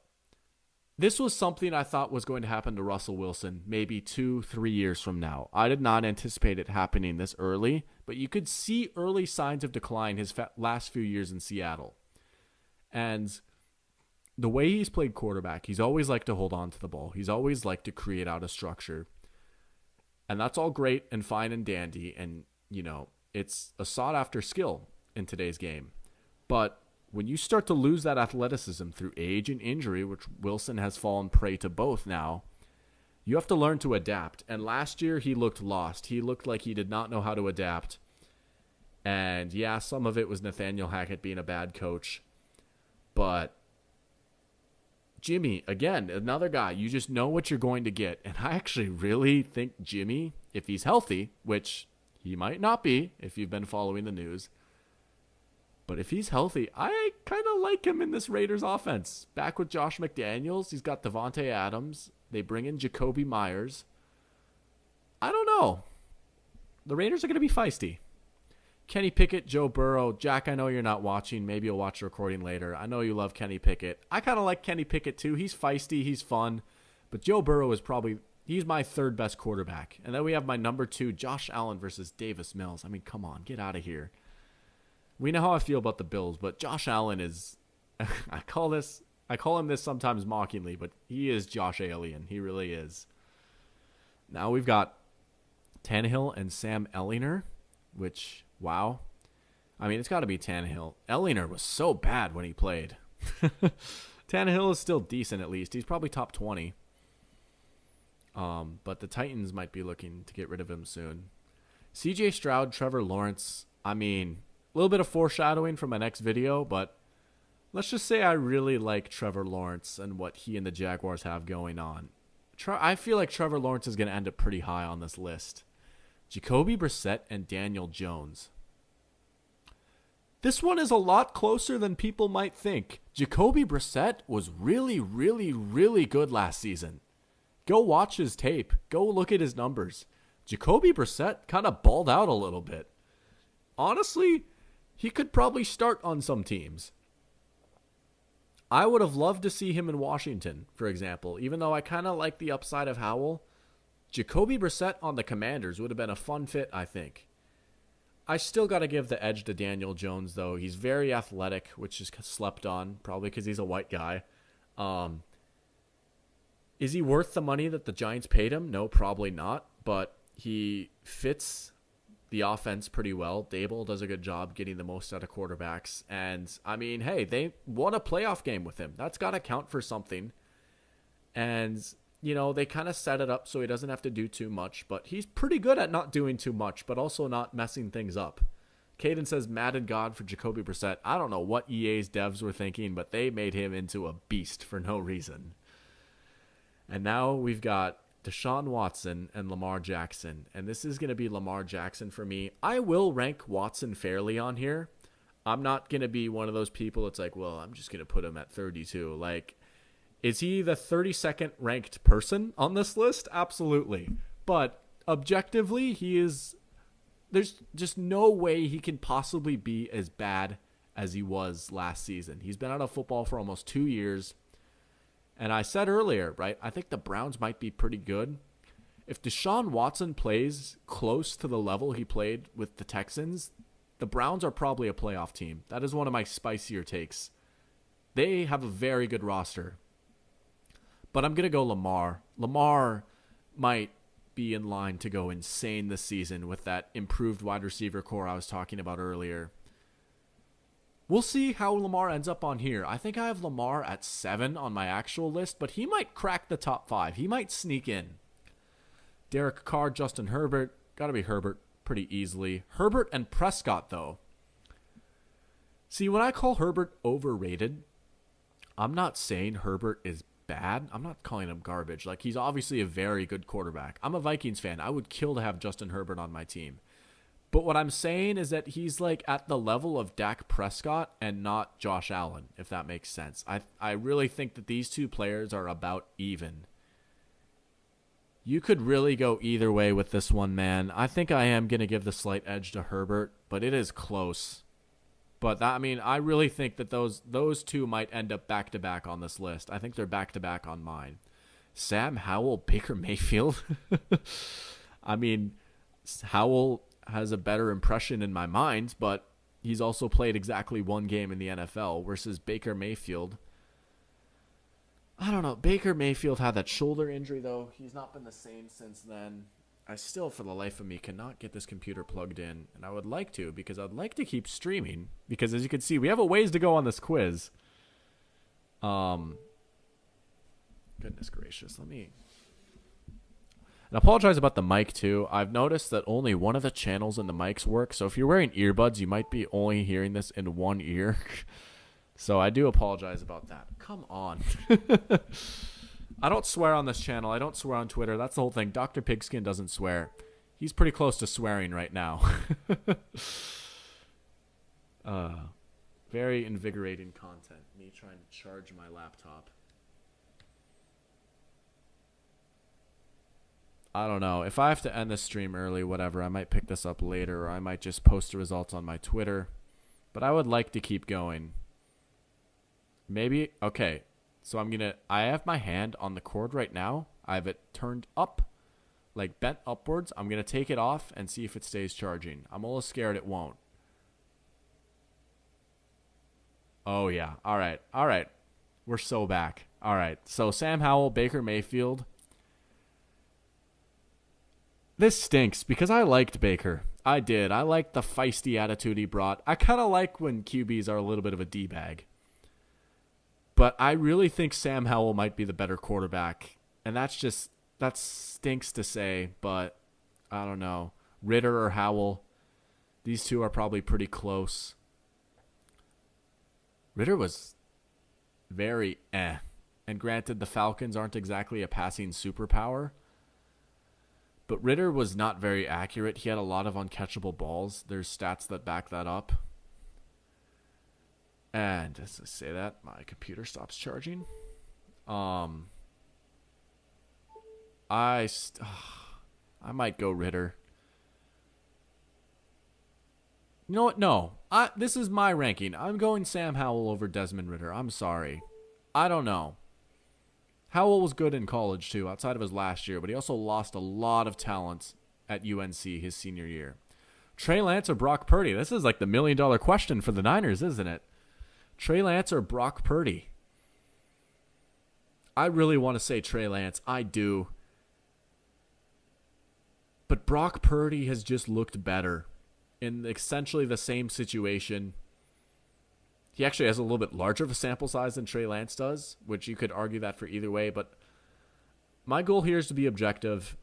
this was something I thought was going to happen to Russell Wilson maybe 2-3 years from now. I did not anticipate it happening this early, but you could see early signs of decline his last few years in Seattle. And the way he's played quarterback, he's always liked to hold on to the ball. He's always liked to create out a structure. And that's all great and fine and dandy. And, it's a sought-after skill in today's game. But when you start to lose that athleticism through age and injury, which Wilson has fallen prey to both now, you have to learn to adapt. And last year, he looked lost. He looked like he did not know how to adapt. And, yeah, some of it was Nathaniel Hackett being a bad coach. But Jimmy, again, another guy, you just know what you're going to get. And I actually really think Jimmy, if he's healthy, which he might not be if you've been following the news, but if he's healthy, I kind of like him in this Raiders offense. Back with Josh McDaniels, he's got Devontae Adams. They bring in Jacoby Myers. I don't know. The Raiders are going to be feisty. Kenny Pickett, Joe Burrow. Jack, I know you're not watching. Maybe you'll watch the recording later. I know you love Kenny Pickett. I kind of like Kenny Pickett too. He's feisty. He's fun. But Joe Burrow is he's my third best quarterback. And then we have my number 2, Josh Allen versus Davis Mills. I mean, come on. Get out of here. We know how I feel about the Bills, but Josh Allen is, I call him this sometimes mockingly, but he is Josh Alien. He really is. Now we've got Tannehill and Sam Ehlinger, which, wow. I mean, it's got to be Tannehill. Ehlinger was so bad when he played. Tannehill is still decent at least. He's probably top 20. But the Titans might be looking to get rid of him soon. CJ Stroud, Trevor Lawrence, I mean, a little bit of foreshadowing for my next video, but let's just say I really like Trevor Lawrence and what he and the Jaguars have going on. I feel like Trevor Lawrence is going to end up pretty high on this list. Jacoby Brissett and Daniel Jones. This one is a lot closer than people might think. Jacoby Brissett was really, really, really good last season. Go watch his tape. Go look at his numbers. Jacoby Brissett kind of balled out a little bit. Honestly, he could probably start on some teams. I would have loved to see him in Washington, for example, even though I kind of like the upside of Howell. Jacoby Brissett on the Commanders would have been a fun fit, I think. I still got to give the edge to Daniel Jones, though. He's very athletic, which is slept on, probably because he's a white guy. Is he worth the money that the Giants paid him? No, probably not. But he fits the offense pretty well. Dable does a good job getting the most out of quarterbacks. And, I mean, hey, they won a playoff game with him. That's got to count for something. And, they kind of set it up so he doesn't have to do too much. But he's pretty good at not doing too much, but also not messing things up. Caden says Madden God for Jacoby Brissett. I don't know what EA's devs were thinking, but they made him into a beast for no reason. And now we've got Deshaun Watson and Lamar Jackson. And this is going to be Lamar Jackson for me. I will rank Watson fairly on here. I'm not going to be one of those people that's like, well, I'm just going to put him at 32. Like, is he the 32nd ranked person on this list? Absolutely. But objectively, there's just no way he can possibly be as bad as he was last season. He's been out of football for almost 2 years. And I said earlier, right, I think the Browns might be pretty good. If Deshaun Watson plays close to the level he played with the Texans, the Browns are probably a playoff team. That is one of my spicier takes. They have a very good roster. But I'm going to go Lamar. Lamar might be in line to go insane this season with that improved wide receiver core I was talking about earlier. We'll see how Lamar ends up on here. I think I have Lamar at 7 on my actual list, but he might crack the top 5. He might sneak in. Derek Carr, Justin Herbert. Got to be Herbert pretty easily. Herbert and Prescott, though. See, when I call Herbert overrated, I'm not saying Herbert is bad. I'm not calling him garbage. Like, he's obviously a very good quarterback. I'm a Vikings fan. I would kill to have Justin Herbert on my team. But what I'm saying is that he's like at the level of Dak Prescott and not Josh Allen, if that makes sense. I really think that these two players are about even. You could really go either way with this one, man. I think I am going to give the slight edge to Herbert, but it is close. But that, I mean, I really think that those two might end up back-to-back on this list. I think they're back-to-back on mine. Sam Howell, Baker Mayfield. I mean, Howell has a better impression in my mind, but he's also played exactly one game in the NFL versus Baker Mayfield. I don't know. Baker Mayfield had that shoulder injury, though. He's not been the same since then. I still, for the life of me, cannot get this computer plugged in, and I would like to because I'd like to keep streaming because, as you can see, we have a ways to go on this quiz. Goodness gracious. Let me... And I apologize about the mic, too. I've noticed that only one of the channels in the mics work. So if you're wearing earbuds, you might be only hearing this in one ear. So I do apologize about that. Come on. I don't swear on this channel. I don't swear on Twitter. That's the whole thing. Dr. Pigskin doesn't swear. He's pretty close to swearing right now. Very invigorating content. Me trying to charge my laptop. I don't know. If I have to end this stream early, whatever, I might pick this up later, or I might just post the results on my Twitter. But I would like to keep going. Maybe, okay. So I have my hand on the cord right now. I have it turned up, like bent upwards. I'm going to take it off and see if it stays charging. I'm a little scared it won't. Oh, yeah. All right. All right. We're so back. All right. So Sam Howell, Baker Mayfield. This stinks because I liked Baker. I did. I liked the feisty attitude he brought. I kind of like when QBs are a little bit of a D-bag. But I really think Sam Howell might be the better quarterback. And that stinks to say, but I don't know. Ritter or Howell, these two are probably pretty close. Ritter was very And granted, the Falcons aren't exactly a passing superpower. But Ritter was not very accurate. He had a lot of uncatchable balls. There's stats that back that up. And as I say that, my computer stops charging. I might go Ritter. You know what? No. This is my ranking. I'm going Sam Howell over Desmond Ritter. I'm sorry. I don't know. Howell was good in college, too, outside of his last year, but he also lost a lot of talent at UNC his senior year. Trey Lance or Brock Purdy? This is like the million-dollar question for the Niners, isn't it? Trey Lance or Brock Purdy? I really want to say Trey Lance. I do. But Brock Purdy has just looked better in essentially the same situation. He actually has a little bit larger of a sample size than Trey Lance does, which you could argue that for either way. But my goal here is to be objective.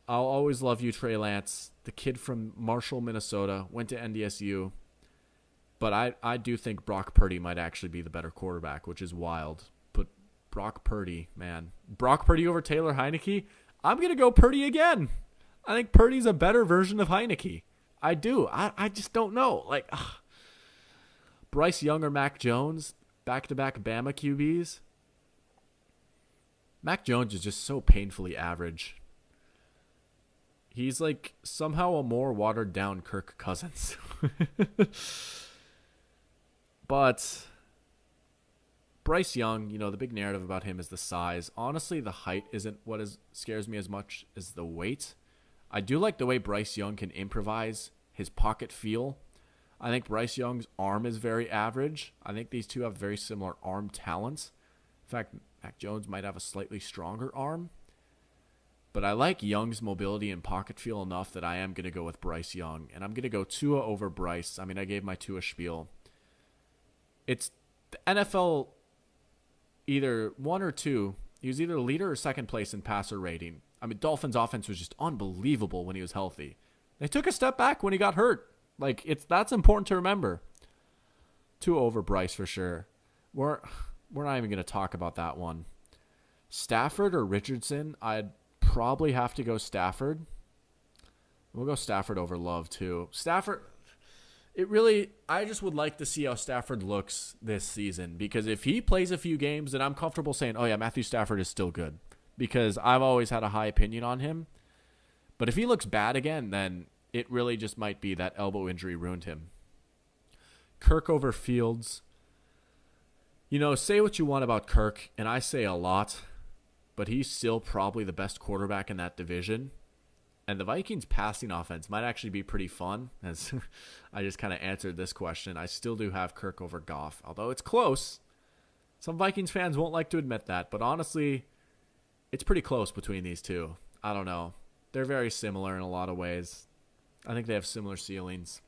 I'll always love you, Trey Lance, the kid from Marshall, Minnesota, went to NDSU. But I do think Brock Purdy might actually be the better quarterback, which is wild. But Brock Purdy, man. Brock Purdy over Taylor Heineke? I'm going to go Purdy again. I think Purdy's a better version of Heineke. I do. I just don't know. Like, Bryce Young or Mac Jones, back-to-back Bama QBs. Mac Jones is just so painfully average. He's like somehow a more watered-down Kirk Cousins. But Bryce Young, the big narrative about him is the size. Honestly, the height isn't what scares me as much as the weight. I do like the way Bryce Young can improvise, his pocket feel. I think Bryce Young's arm is very average. I think these two have very similar arm talents. In fact, Mac Jones might have a slightly stronger arm. But I like Young's mobility and pocket feel enough that I am going to go with Bryce Young. And I'm going to go Tua over Bryce. I mean, I gave my Tua spiel. It's the NFL either 1 or 2. He was either leader or second place in passer rating. I mean, Dolphins' offense was just unbelievable when he was healthy. They took a step back when he got hurt. That's important to remember. Tua over Bryce for sure. We're not even going to talk about that one. Stafford or Richardson, I'd probably have to go Stafford. We'll go Stafford over Love too. Stafford, I just would like to see how Stafford looks this season, because if he plays a few games, then I'm comfortable saying, oh yeah, Matthew Stafford is still good, because I've always had a high opinion on him. But if he looks bad again, then it really just might be that elbow injury ruined him. Kirk over Fields. Say what you want about Kirk, and I say a lot, but he's still probably the best quarterback in that division. And the Vikings' passing offense might actually be pretty fun, as I just kind of answered this question. I still do have Kirk over Goff, although it's close. Some Vikings fans won't like to admit that, but honestly, it's pretty close between these two. I don't know. They're very similar in a lot of ways. I think they have similar ceilings.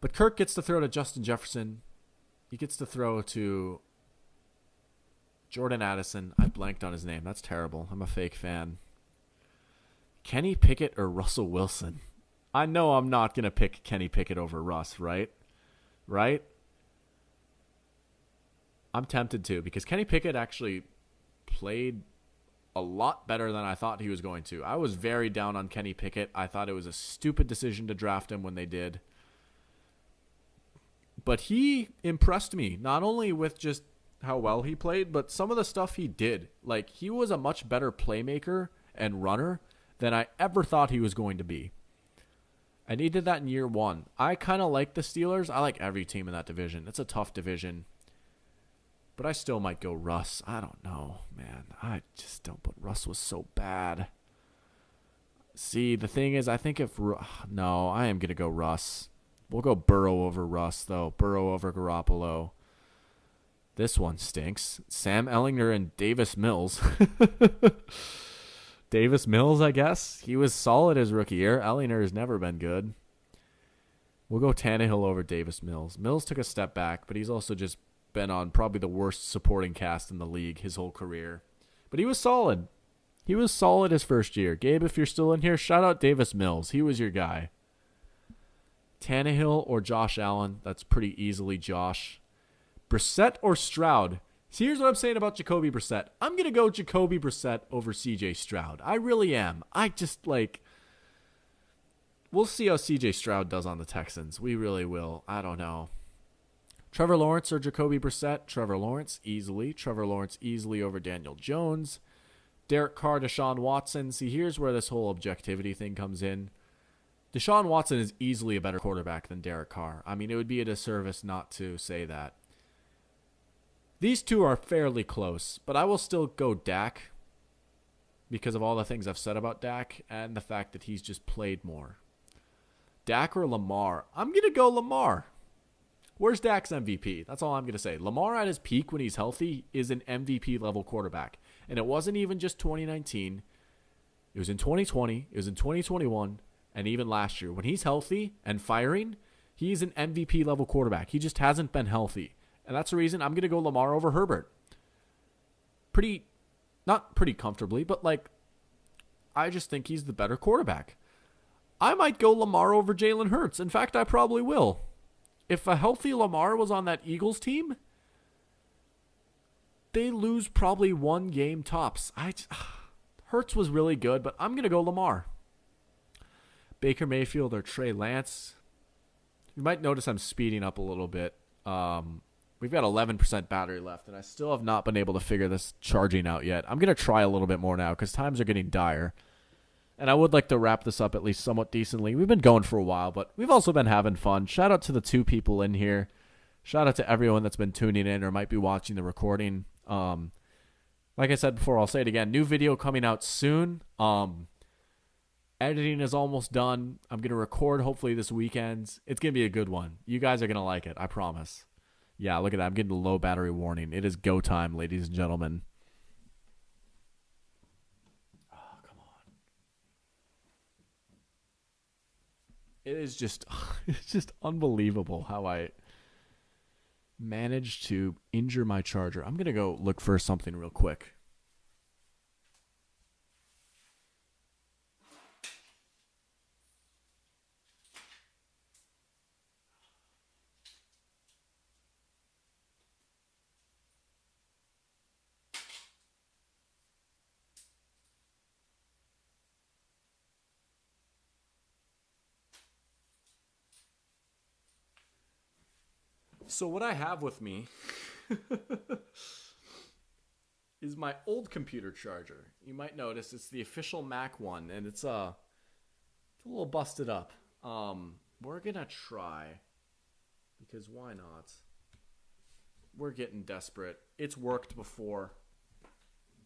But Kirk gets to throw to Justin Jefferson. He gets to throw to Jordan Addison. I blanked on his name. That's terrible. I'm a fake fan. Kenny Pickett or Russell Wilson? I know I'm not going to pick Kenny Pickett over Russ, right? Right? I'm tempted to, because Kenny Pickett actually played a lot better than I thought he was going to. I was very down on Kenny Pickett. I thought it was a stupid decision to draft him when they did. But he impressed me, not only with just how well he played, but some of the stuff he did. He was a much better playmaker and runner than I ever thought he was going to be. And he did that in year 1. I kind of like the Steelers. I like every team in that division. It's a tough division. But I still might go Russ. I don't know, man. I just don't. But Russ was so bad. See, the thing is, I think no, I am going to go Russ. We'll go Burrow over Russ, though. Burrow over Garoppolo. This one stinks. Sam Ehlinger and Davis Mills. Davis Mills, I guess. He was solid his rookie year. Ehlinger has never been good. We'll go Tannehill over Davis Mills. Mills took a step back, but he's also just been on probably the worst supporting cast in the league his whole career. But he was solid. He was solid his first year. Gabe, if you're still in here, shout out Davis Mills. He was your guy. Tannehill or Josh Allen? That's pretty easily Josh. Brissett or Stroud? So here's what I'm saying about Jacoby Brissett. I'm going to go Jacoby Brissett over CJ Stroud. I really am. I just we'll see how CJ Stroud does on the Texans. We really will. I don't know. Trevor Lawrence or Jacoby Brissett? Trevor Lawrence, easily. Trevor Lawrence, easily over Daniel Jones. Derek Carr, Deshaun Watson. See, here's where this whole objectivity thing comes in. Deshaun Watson is easily a better quarterback than Derek Carr. I mean, it would be a disservice not to say that. These two are fairly close, but I will still go Dak because of all the things I've said about Dak and the fact that he's just played more. Dak or Lamar? I'm going to go Lamar. Where's Dak's MVP? That's all I'm going to say. Lamar at his peak when he's healthy is an MVP level quarterback. And it wasn't even just 2019. It was in 2020. It was in 2021. And even last year. When he's healthy and firing, he's an MVP level quarterback. He just hasn't been healthy. And that's the reason I'm going to go Lamar over Herbert. Not pretty comfortably, but I just think he's the better quarterback. I might go Lamar over Jalen Hurts. In fact, I probably will. If a healthy Lamar was on that Eagles team, they lose probably one game tops. Hurts was really good, but I'm going to go Lamar. Baker Mayfield or Trey Lance. You might notice I'm speeding up a little bit. We've got 11% battery left, and I still have not been able to figure this charging out yet. I'm going to try a little bit more now because times are getting dire. And I would like to wrap this up at least somewhat decently. We've been going for a while, but we've also been having fun. Shout out to the 2 people in here. Shout out to everyone that's been tuning in or might be watching the recording. Like I said before, I'll say it again. New video coming out soon. Editing is almost done. I'm going to record hopefully this weekend. It's going to be a good one. You guys are going to like it. I promise. Yeah, look at that. I'm getting a low battery warning. It is go time, ladies and gentlemen. Oh, come on. It is just, it's just unbelievable how I managed to injure my charger. I'm going to go look for something real quick. So what I have with me is my old computer charger. You might notice it's the official Mac one, and it's a little busted up. We're gonna try, because why not? We're getting desperate. It's worked before.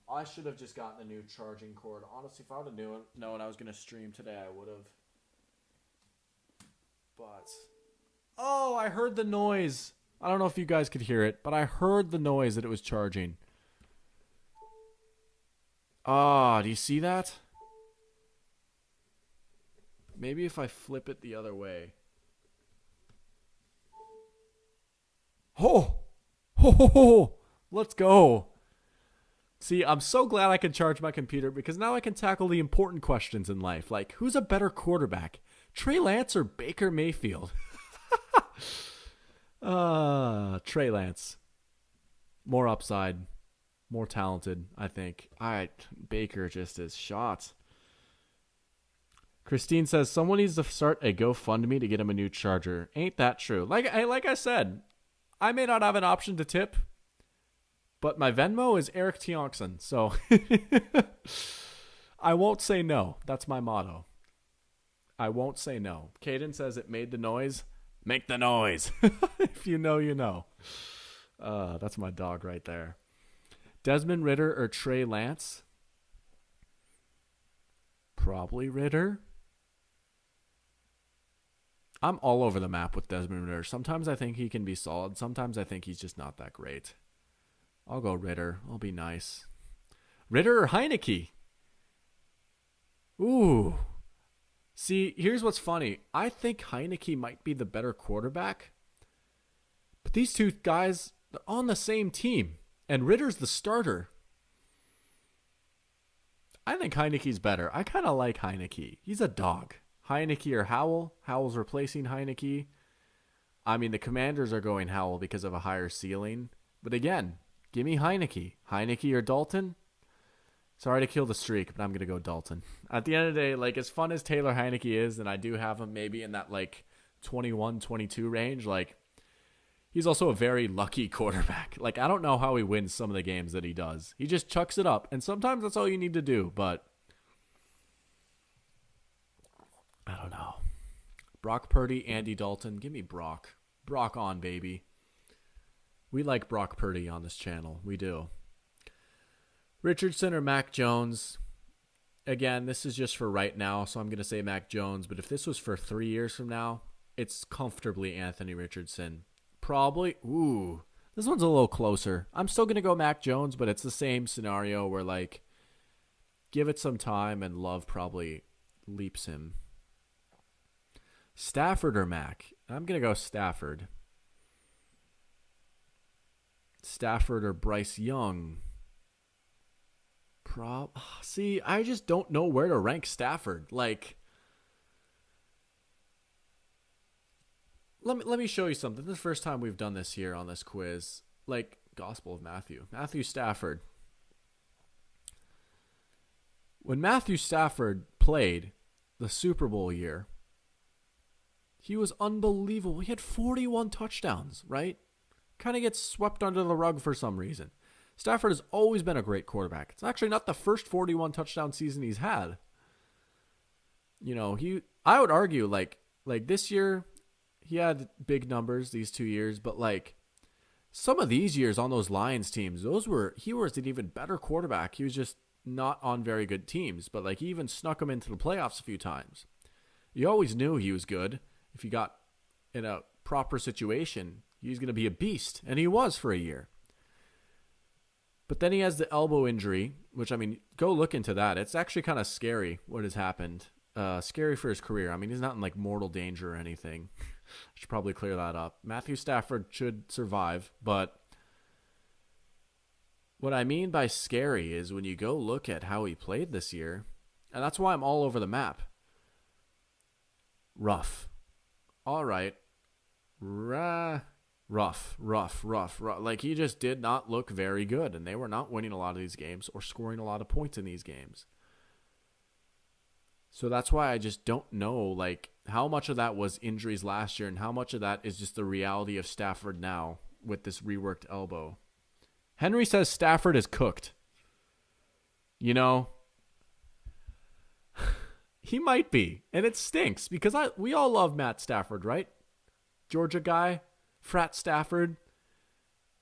I should have just gotten a new charging cord. Honestly, if I would have known I was gonna stream today, I would have. But oh, I heard the noise. I don't know if you guys could hear it, but I heard the noise that it was charging. Ah, do you see that? Maybe if I flip it the other way. Oh! Ho, ho, ho. Let's go. See, I'm so glad I can charge my computer because now I can tackle the important questions in life. Like, who's a better quarterback? Trey Lance or Baker Mayfield? Trey Lance. More upside. More talented, I think. Baker just is shot. Christine says, someone needs to start a GoFundMe to get him a new charger. Ain't that true? Like I said, I may not have an option to tip, but my Venmo is Eric Tionkson. So I won't say no. That's my motto. I won't say no. Caden says it made the noise. Make the noise. If you know, you know. That's my dog right there. Desmond Ridder or Trey Lance? Probably Ridder. I'm all over the map with Desmond Ridder. Sometimes I think he can be solid. Sometimes I think he's just not that great. I'll go Ridder. I'll be nice. Ridder or Heineke? Ooh. See, here's what's funny. I think Heineke might be the better quarterback. But these two guys, they're on the same team. And Ridder's the starter. I think Heineke's better. I kind of like Heineke. He's a dog. Heineke or Howell. Howell's replacing Heineke. I mean, the Commanders are going Howell because of a higher ceiling. But again, give me Heineke. Heineke or Dalton? Sorry to kill the streak, but I'm going to go Dalton. At the end of the day, like, as fun as Taylor Heineke is, and I do have him maybe in that, like, 21, 22 range, like, he's also a very lucky quarterback. Like, I don't know how he wins some of the games that he does. He just chucks it up, and sometimes that's all you need to do, but I don't know. Brock Purdy, Andy Dalton. Give me Brock. Brock on, baby. We like Brock Purdy on this channel. We do. Richardson or Mac Jones? Again, this is just for right now, so I'm going to say Mac Jones. But if this was for 3 years from now, it's comfortably Anthony Richardson. Probably. Ooh, this one's a little closer. I'm still going to go Mac Jones, but it's the same scenario where, like, give it some time and Love probably leaps him. Stafford or Mac? I'm going to go Stafford. Stafford or Bryce Young? See, I just don't know where to rank Stafford. Like, let me show you something. This is the first time we've done this here on this quiz. Like, Gospel of Matthew. Matthew Stafford. When Matthew Stafford played the Super Bowl year, he was unbelievable. He had 41 touchdowns, right? Kind of gets swept under the rug for some reason. Stafford has always been a great quarterback. It's actually not the first 41 touchdown season he's had. You know, I would argue like this year, he had big numbers these 2 years, but like some of these years on those Lions teams, he was an even better quarterback. He was just not on very good teams, but like he even snuck him into the playoffs a few times. You always knew he was good. If he got in a proper situation, he was going to be a beast, and he was for a year. But then he has the elbow injury, which, I mean, go look into that. It's actually kind of scary what has happened. Scary for his career. I mean, he's not in like mortal danger or anything. I should probably clear that up. Matthew Stafford should survive, but what I mean by scary is when you go look at how he played this year, and that's why I'm all over the map. Rough. All right. Rough. Like, he just did not look very good, and they were not winning a lot of these games or scoring a lot of points in these games. So that's why I just don't know, like, how much of that was injuries last year and how much of that is just the reality of Stafford now with this reworked elbow. Henry says Stafford is cooked. You know, he might be, and it stinks because we all love Matt Stafford, right? Georgia guy, frat Stafford.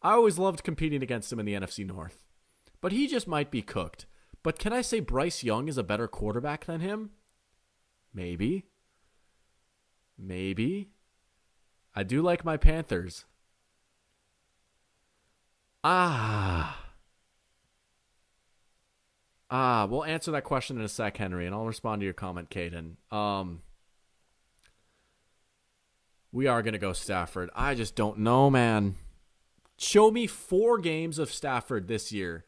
I always loved competing against him in the NFC North, but he just might be cooked. But can I say Bryce Young is a better quarterback than him? Maybe. I do like my Panthers. We'll answer that question in a sec, Henry, and I'll respond to your comment, Caden. We are going to go Stafford. I just don't know, man. Show me 4 games of Stafford this year,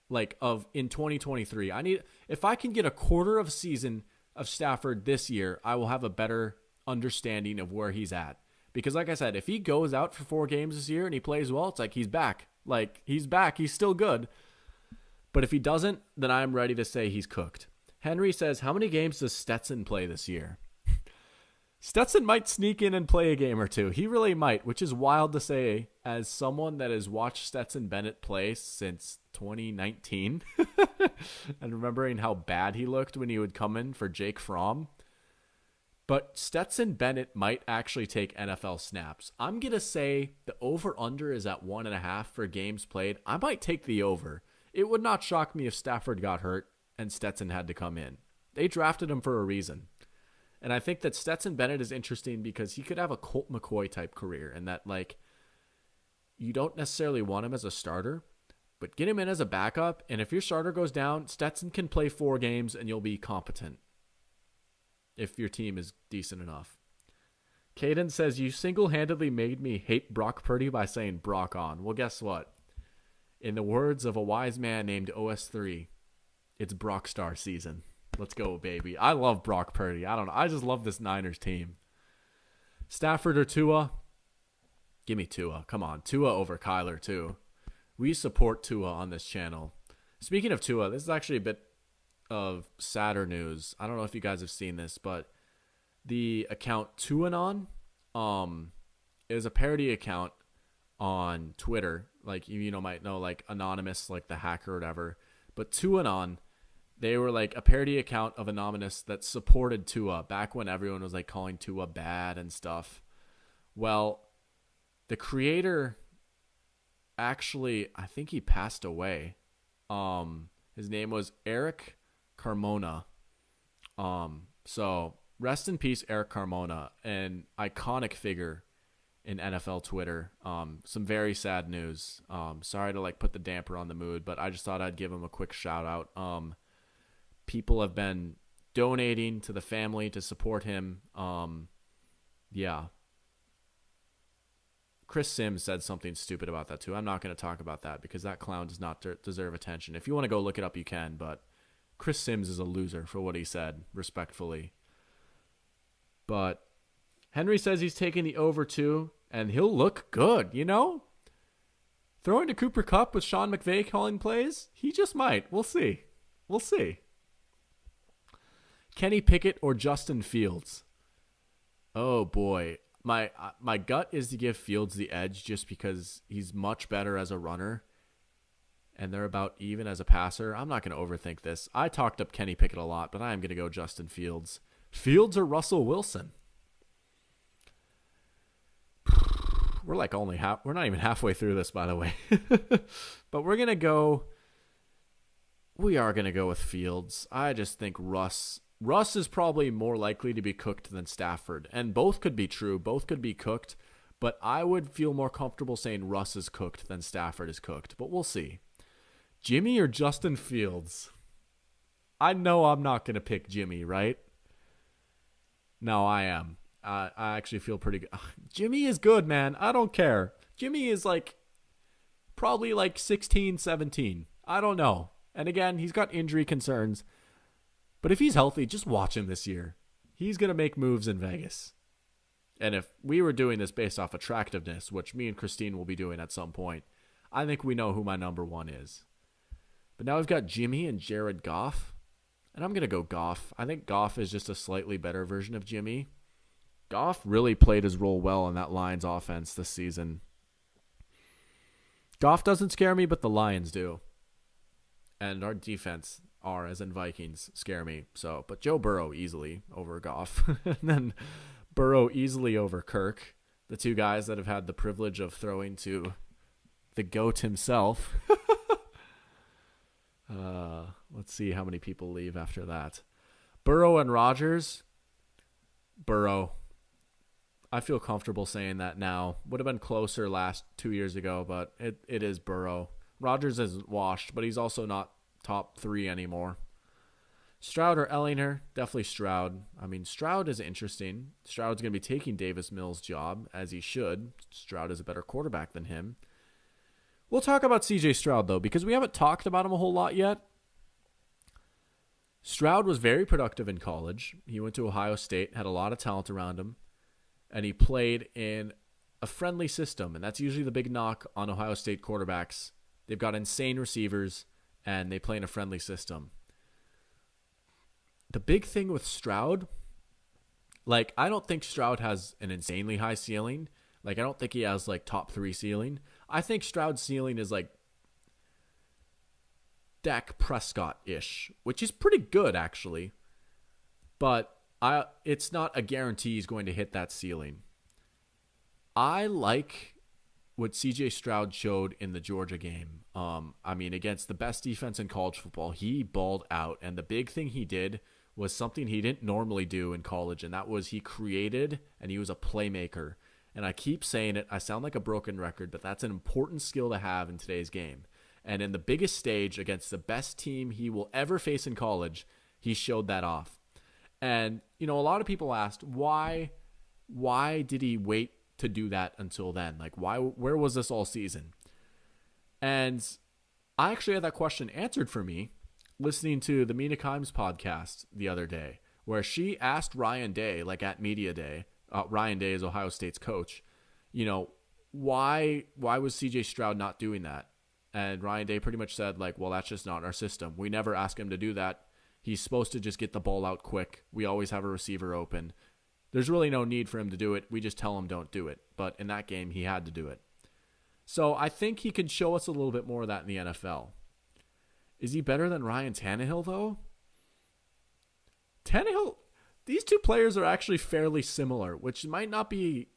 like in 2023. If I can get a quarter of a season of Stafford this year, I will have a better understanding of where he's at. Because like I said, if he goes out for 4 games this year and he plays well, it's like he's back. Like, he's back. He's still good. But if he doesn't, then I'm ready to say he's cooked. Henry says, how many games does Stetson play this year? Stetson might sneak in and play a game or two. He really might, which is wild to say as someone that has watched Stetson Bennett play since 2019 and remembering how bad he looked when he would come in for Jake Fromm. But Stetson Bennett might actually take NFL snaps. I'm going to say the over-under is at 1.5 for games played. I might take the over. It would not shock me if Stafford got hurt and Stetson had to come in. They drafted him for a reason. And I think that Stetson Bennett is interesting because he could have a Colt McCoy type career, and that, like, you don't necessarily want him as a starter, but get him in as a backup. And if your starter goes down, Stetson can play 4 games and you'll be competent if your team is decent enough. Caden says, you single-handedly made me hate Brock Purdy by saying Brock on. Well, guess what? In the words of a wise man named OS3, it's Brock Star season. Let's go, baby. I love Brock Purdy. I don't know. I just love this Niners team. Stafford or Tua? Give me Tua. Come on. Tua over Kyler, too. We support Tua on this channel. Speaking of Tua, this is actually a bit of sadder news. I don't know if you guys have seen this, but the account Tuanon is a parody account on Twitter. Like, you know, might know, like, Anonymous, like the hacker or whatever. But Tuanon, they were like a parody account of Anonymous that supported Tua back when everyone was like calling Tua bad and stuff. Well, the creator actually, I think he passed away. His name was Eric Carmona. So rest in peace, Eric Carmona, an iconic figure in NFL Twitter. Some very sad news. Sorry to like put the damper on the mood, but I just thought I'd give him a quick shout out. People have been donating to the family to support him. Yeah. Chris Sims said something stupid about that too. I'm not going to talk about that because that clown does not deserve attention. If you want to go look it up, you can, but Chris Sims is a loser for what he said, respectfully. But Henry says he's taking the over too, and he'll look good, you know? Throwing to Cooper Kupp with Sean McVay calling plays? He just might. We'll see. We'll see. Kenny Pickett or Justin Fields? Oh, boy. My gut is to give Fields the edge just because he's much better as a runner, and they're about even as a passer. I'm not going to overthink this. I talked up Kenny Pickett a lot, but I am going to go Justin Fields. Fields or Russell Wilson? we're not even halfway through this, by the way. But we are going to go with Fields. I just think Russ is probably more likely to be cooked than Stafford. And both could be true. Both could be cooked. But I would feel more comfortable saying Russ is cooked than Stafford is cooked. But we'll see. Jimmy or Justin Fields? I know I'm not going to pick Jimmy, right? No, I am. I actually feel pretty good. Jimmy is good, man. I don't care. Jimmy is probably 16, 17. I don't know. And again, he's got injury concerns. But if he's healthy, just watch him this year. He's going to make moves in Vegas. And if we were doing this based off attractiveness, which me and Christine will be doing at some point, I think we know who my number one is. But now we've got Jimmy and Jared Goff. And I'm going to go Goff. I think Goff is just a slightly better version of Jimmy. Goff really played his role well in that Lions offense this season. Goff doesn't scare me, but the Lions do. And our defense, as in Vikings, scare me. But Joe Burrow easily over Goff. And then Burrow easily over Kirk. The two guys that have had the privilege of throwing to the GOAT himself. Let's see how many people leave after that. Burrow and Rodgers. Burrow. I feel comfortable saying that now. Would have been closer 2 years ago, but it is Burrow. Rodgers is washed, but he's also not top 3 anymore. Stroud or Ellinger? Definitely Stroud. I mean, Stroud is interesting. Stroud's going to be taking Davis Mills' job, as he should. Stroud is a better quarterback than him. We'll talk about CJ Stroud, though, because we haven't talked about him a whole lot yet. Stroud was very productive in college. He went to Ohio State, had a lot of talent around him, and he played in a friendly system, and that's usually the big knock on Ohio State quarterbacks. They've got insane receivers, and they play in a friendly system. The big thing with Stroud, I don't think Stroud has an insanely high ceiling. I don't think he has, top 3 ceiling. I think Stroud's ceiling is, Dak Prescott-ish, which is pretty good, actually. But it's not a guarantee he's going to hit that ceiling. I like what CJ Stroud showed in the Georgia game. Against the best defense in college football, he balled out. And the big thing he did was something he didn't normally do in college, and that was he created, and he was a playmaker. And I keep saying it, I sound like a broken record, but that's an important skill to have in today's game. And in the biggest stage against the best team he will ever face in college, he showed that off. And, a lot of people asked, why did he wait to do that until then? Where was this all season? And I actually had that question answered for me listening to the Mina Kimes podcast the other day, where she asked Ryan Day, at Media Day, Ryan Day is Ohio State's coach, why was CJ Stroud not doing that? And Ryan Day pretty much said, well, that's just not our system. We never ask him to do that. He's supposed to just get the ball out quick. We always have a receiver open. There's really no need for him to do it. We just tell him don't do it. But in that game, he had to do it. So I think he can show us a little bit more of that in the NFL. Is he better than Ryan Tannehill, though? These two players are actually fairly similar, which might not be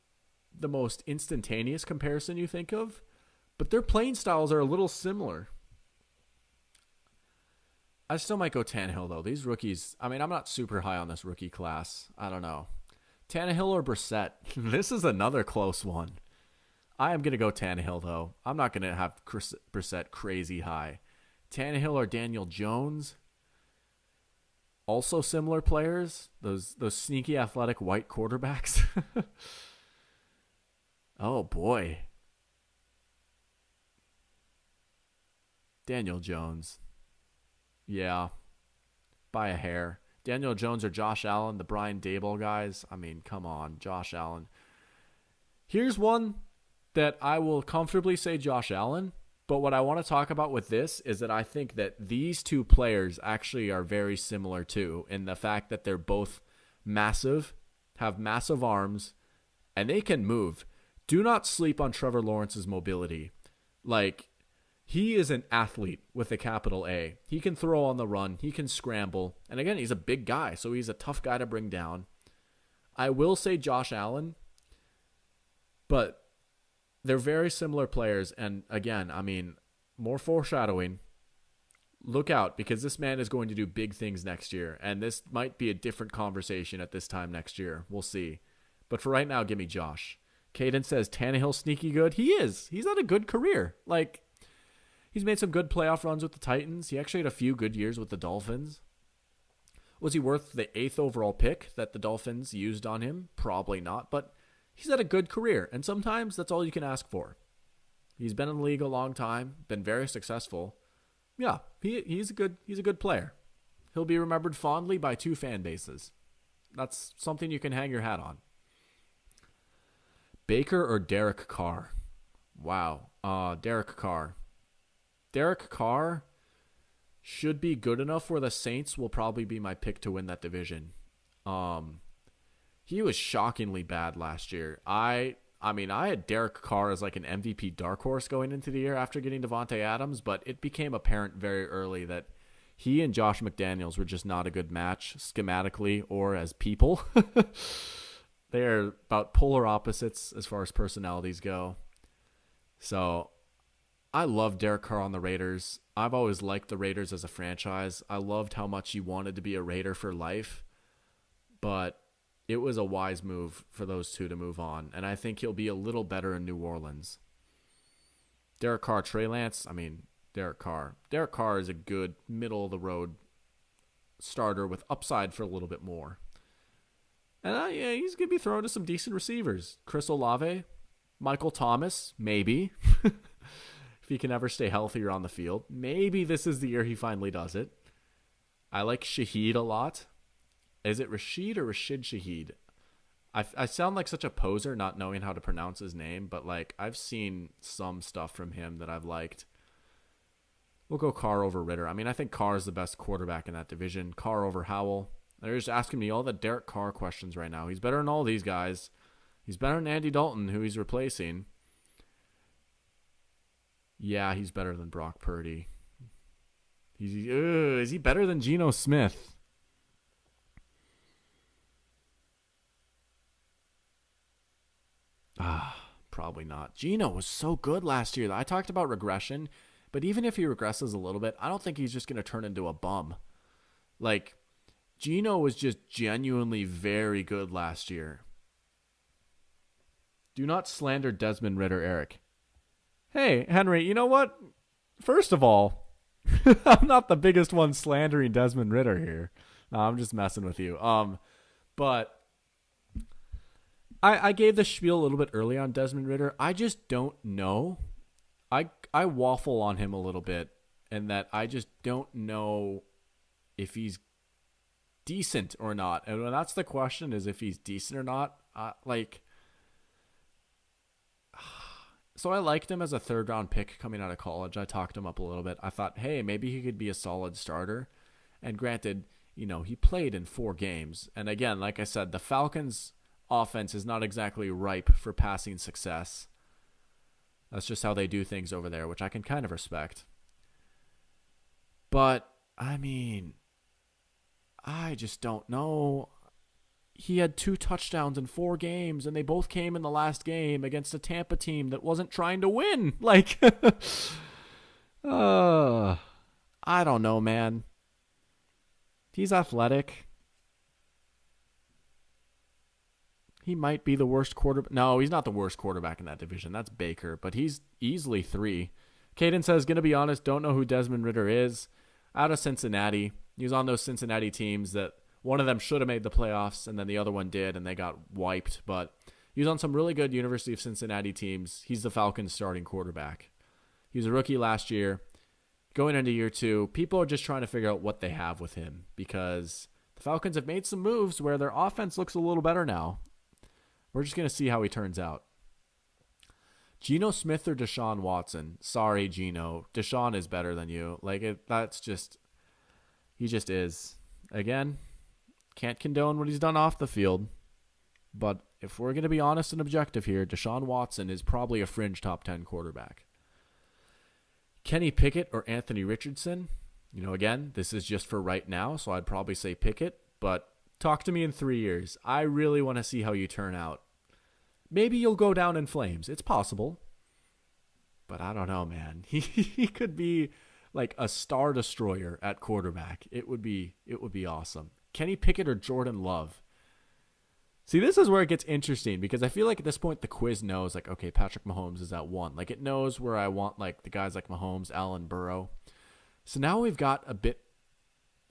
the most instantaneous comparison you think of, but their playing styles are a little similar. I still might go Tannehill, though. These rookies, I'm not super high on this rookie class. I don't know. Tannehill or Brissett? This is another close one. I am going to go Tannehill, though. I'm not going to have Brissett crazy high. Tannehill or Daniel Jones? Also similar players. Those sneaky athletic white quarterbacks. Oh, boy. Daniel Jones. Yeah. By a hair. Daniel Jones or Josh Allen, the Brian Daboll guys. Come on. Josh Allen. Here's one that I will comfortably say Josh Allen. But what I want to talk about with this is that I think that these two players actually are very similar too, in the fact that they're both massive, have massive arms, and they can move. Do not sleep on Trevor Lawrence's mobility. He is an athlete with a capital A. He can throw on the run. He can scramble. And again, he's a big guy, so he's a tough guy to bring down. I will say Josh Allen, but They're very similar players. And again, I mean, more foreshadowing. Look out, because this man is going to do big things next year. And this might be a different conversation at this time next year. We'll see. But for right now, give me Josh. Caden says Tannehill sneaky good. He is. He's had a good career. Like, he's made some good playoff runs with the Titans. He actually had a few good years with the Dolphins. Was he worth the 8th overall pick that the Dolphins used on him? Probably not, but he's had a good career, and sometimes that's all you can ask for. He's been in the league a long time, been very successful. Yeah, he's a good player. He'll be remembered fondly by 2 fan bases. That's something you can hang your hat on. Baker or Derek Carr? Wow. Derek Carr. Derek Carr should be good enough where the Saints will probably be my pick to win that division. He was shockingly bad last year. I had Derek Carr as like an MVP dark horse going into the year after getting Devontae Adams, but it became apparent very early that he and Josh McDaniels were just not a good match schematically or as people. They are about polar opposites as far as personalities go. So I love Derek Carr on the Raiders. I've always liked the Raiders as a franchise. I loved how much he wanted to be a Raider for life. But it was a wise move for those two to move on. And I think he'll be a little better in New Orleans. Derek Carr, Trey Lance. Derek Carr. Derek Carr is a good middle-of-the-road starter with upside for a little bit more. And he's going to be thrown to some decent receivers. Chris Olave, Michael Thomas, maybe. If he can ever stay healthier on the field. Maybe this is the year he finally does it. I like Shaheed a lot. Is it Rashid or Rashid Shaheed? I sound like such a poser not knowing how to pronounce his name, but like I've seen some stuff from him that I've liked. We'll go Carr over Ritter. I think Carr is the best quarterback in that division. Carr over Howell. They're just asking me all the Derek Carr questions right now. He's better than all these guys. He's better than Andy Dalton, who he's replacing. Yeah, he's better than Brock Purdy. Is he better than Geno Smith? Probably not. Geno was so good last year. I talked about regression, but even if he regresses a little bit, I don't think he's just going to turn into a bum. Like, Geno was just genuinely very good last year. Do not slander Desmond Ridder, Eric. Hey, Henry, you know what? First of all, I'm not the biggest one slandering Desmond Ridder here. No, I'm just messing with you. But I gave the spiel a little bit early on Desmond Ridder. I just don't know. I waffle on him a little bit, and that I just don't know if he's decent or not. And when that's the question, is if he's decent or not. So I liked him as a 3rd-round pick coming out of college. I talked him up a little bit. I thought, hey, maybe he could be a solid starter. And granted, he played in 4 games. And again, like I said, the Falcons' offense is not exactly ripe for passing success. That's just how they do things over there, which I can kind of respect. But, I just don't know. He had 2 touchdowns in 4 games, and they both came in the last game against a Tampa team that wasn't trying to win. I don't know, man. He's athletic. He might be the worst quarterback. No, he's not the worst quarterback in that division. That's Baker, but he's easily 3. Caden says, gonna be honest, don't know who Desmond Ridder is. Out of Cincinnati. He was on those Cincinnati teams that one of them should have made the playoffs, and then the other one did, and they got wiped. But he was on some really good University of Cincinnati teams. He's the Falcons' starting quarterback. He was a rookie last year. Going into year 2, people are just trying to figure out what they have with him, because the Falcons have made some moves where their offense looks a little better now. We're just going to see how he turns out. Geno Smith or Deshaun Watson? Sorry, Geno. Deshaun is better than you. He just is. Again, can't condone what he's done off the field. But if we're going to be honest and objective here, Deshaun Watson is probably a fringe top 10 quarterback. Kenny Pickett or Anthony Richardson? Again, this is just for right now, so I'd probably say Pickett. But talk to me in 3 years. I really want to see how you turn out. Maybe you'll go down in flames. It's possible. But I don't know, man. He could be like a star destroyer at quarterback. It would be awesome. Kenny Pickett or Jordan Love? See, this is where it gets interesting because I feel like at this point the quiz knows like, okay, Patrick Mahomes is at 1. Like it knows where I want like the guys like Mahomes, Allen, Burrow. So now we've got a bit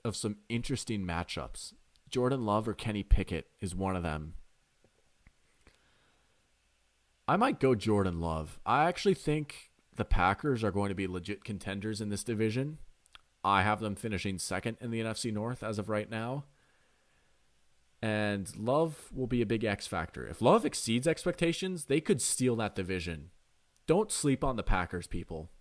of some interesting matchups. Jordan Love or Kenny Pickett is one of them. I might go Jordan Love. I actually think the Packers are going to be legit contenders in this division. I have them finishing second in the NFC North as of right now. And Love will be a big X factor. If Love exceeds expectations, they could steal that division. Don't sleep on the Packers, people.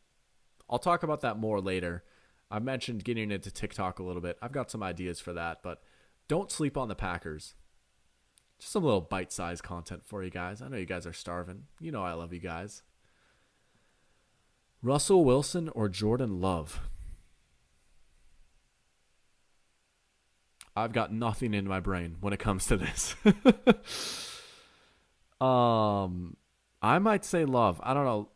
I'll talk about that more later. I mentioned getting into TikTok a little bit. I've got some ideas for that, but don't sleep on the Packers. Just some little bite-sized content for you guys. I know you guys are starving. You know I love you guys. Russell Wilson or Jordan Love? I've got nothing in my brain when it comes to this. I might say Love. I don't know.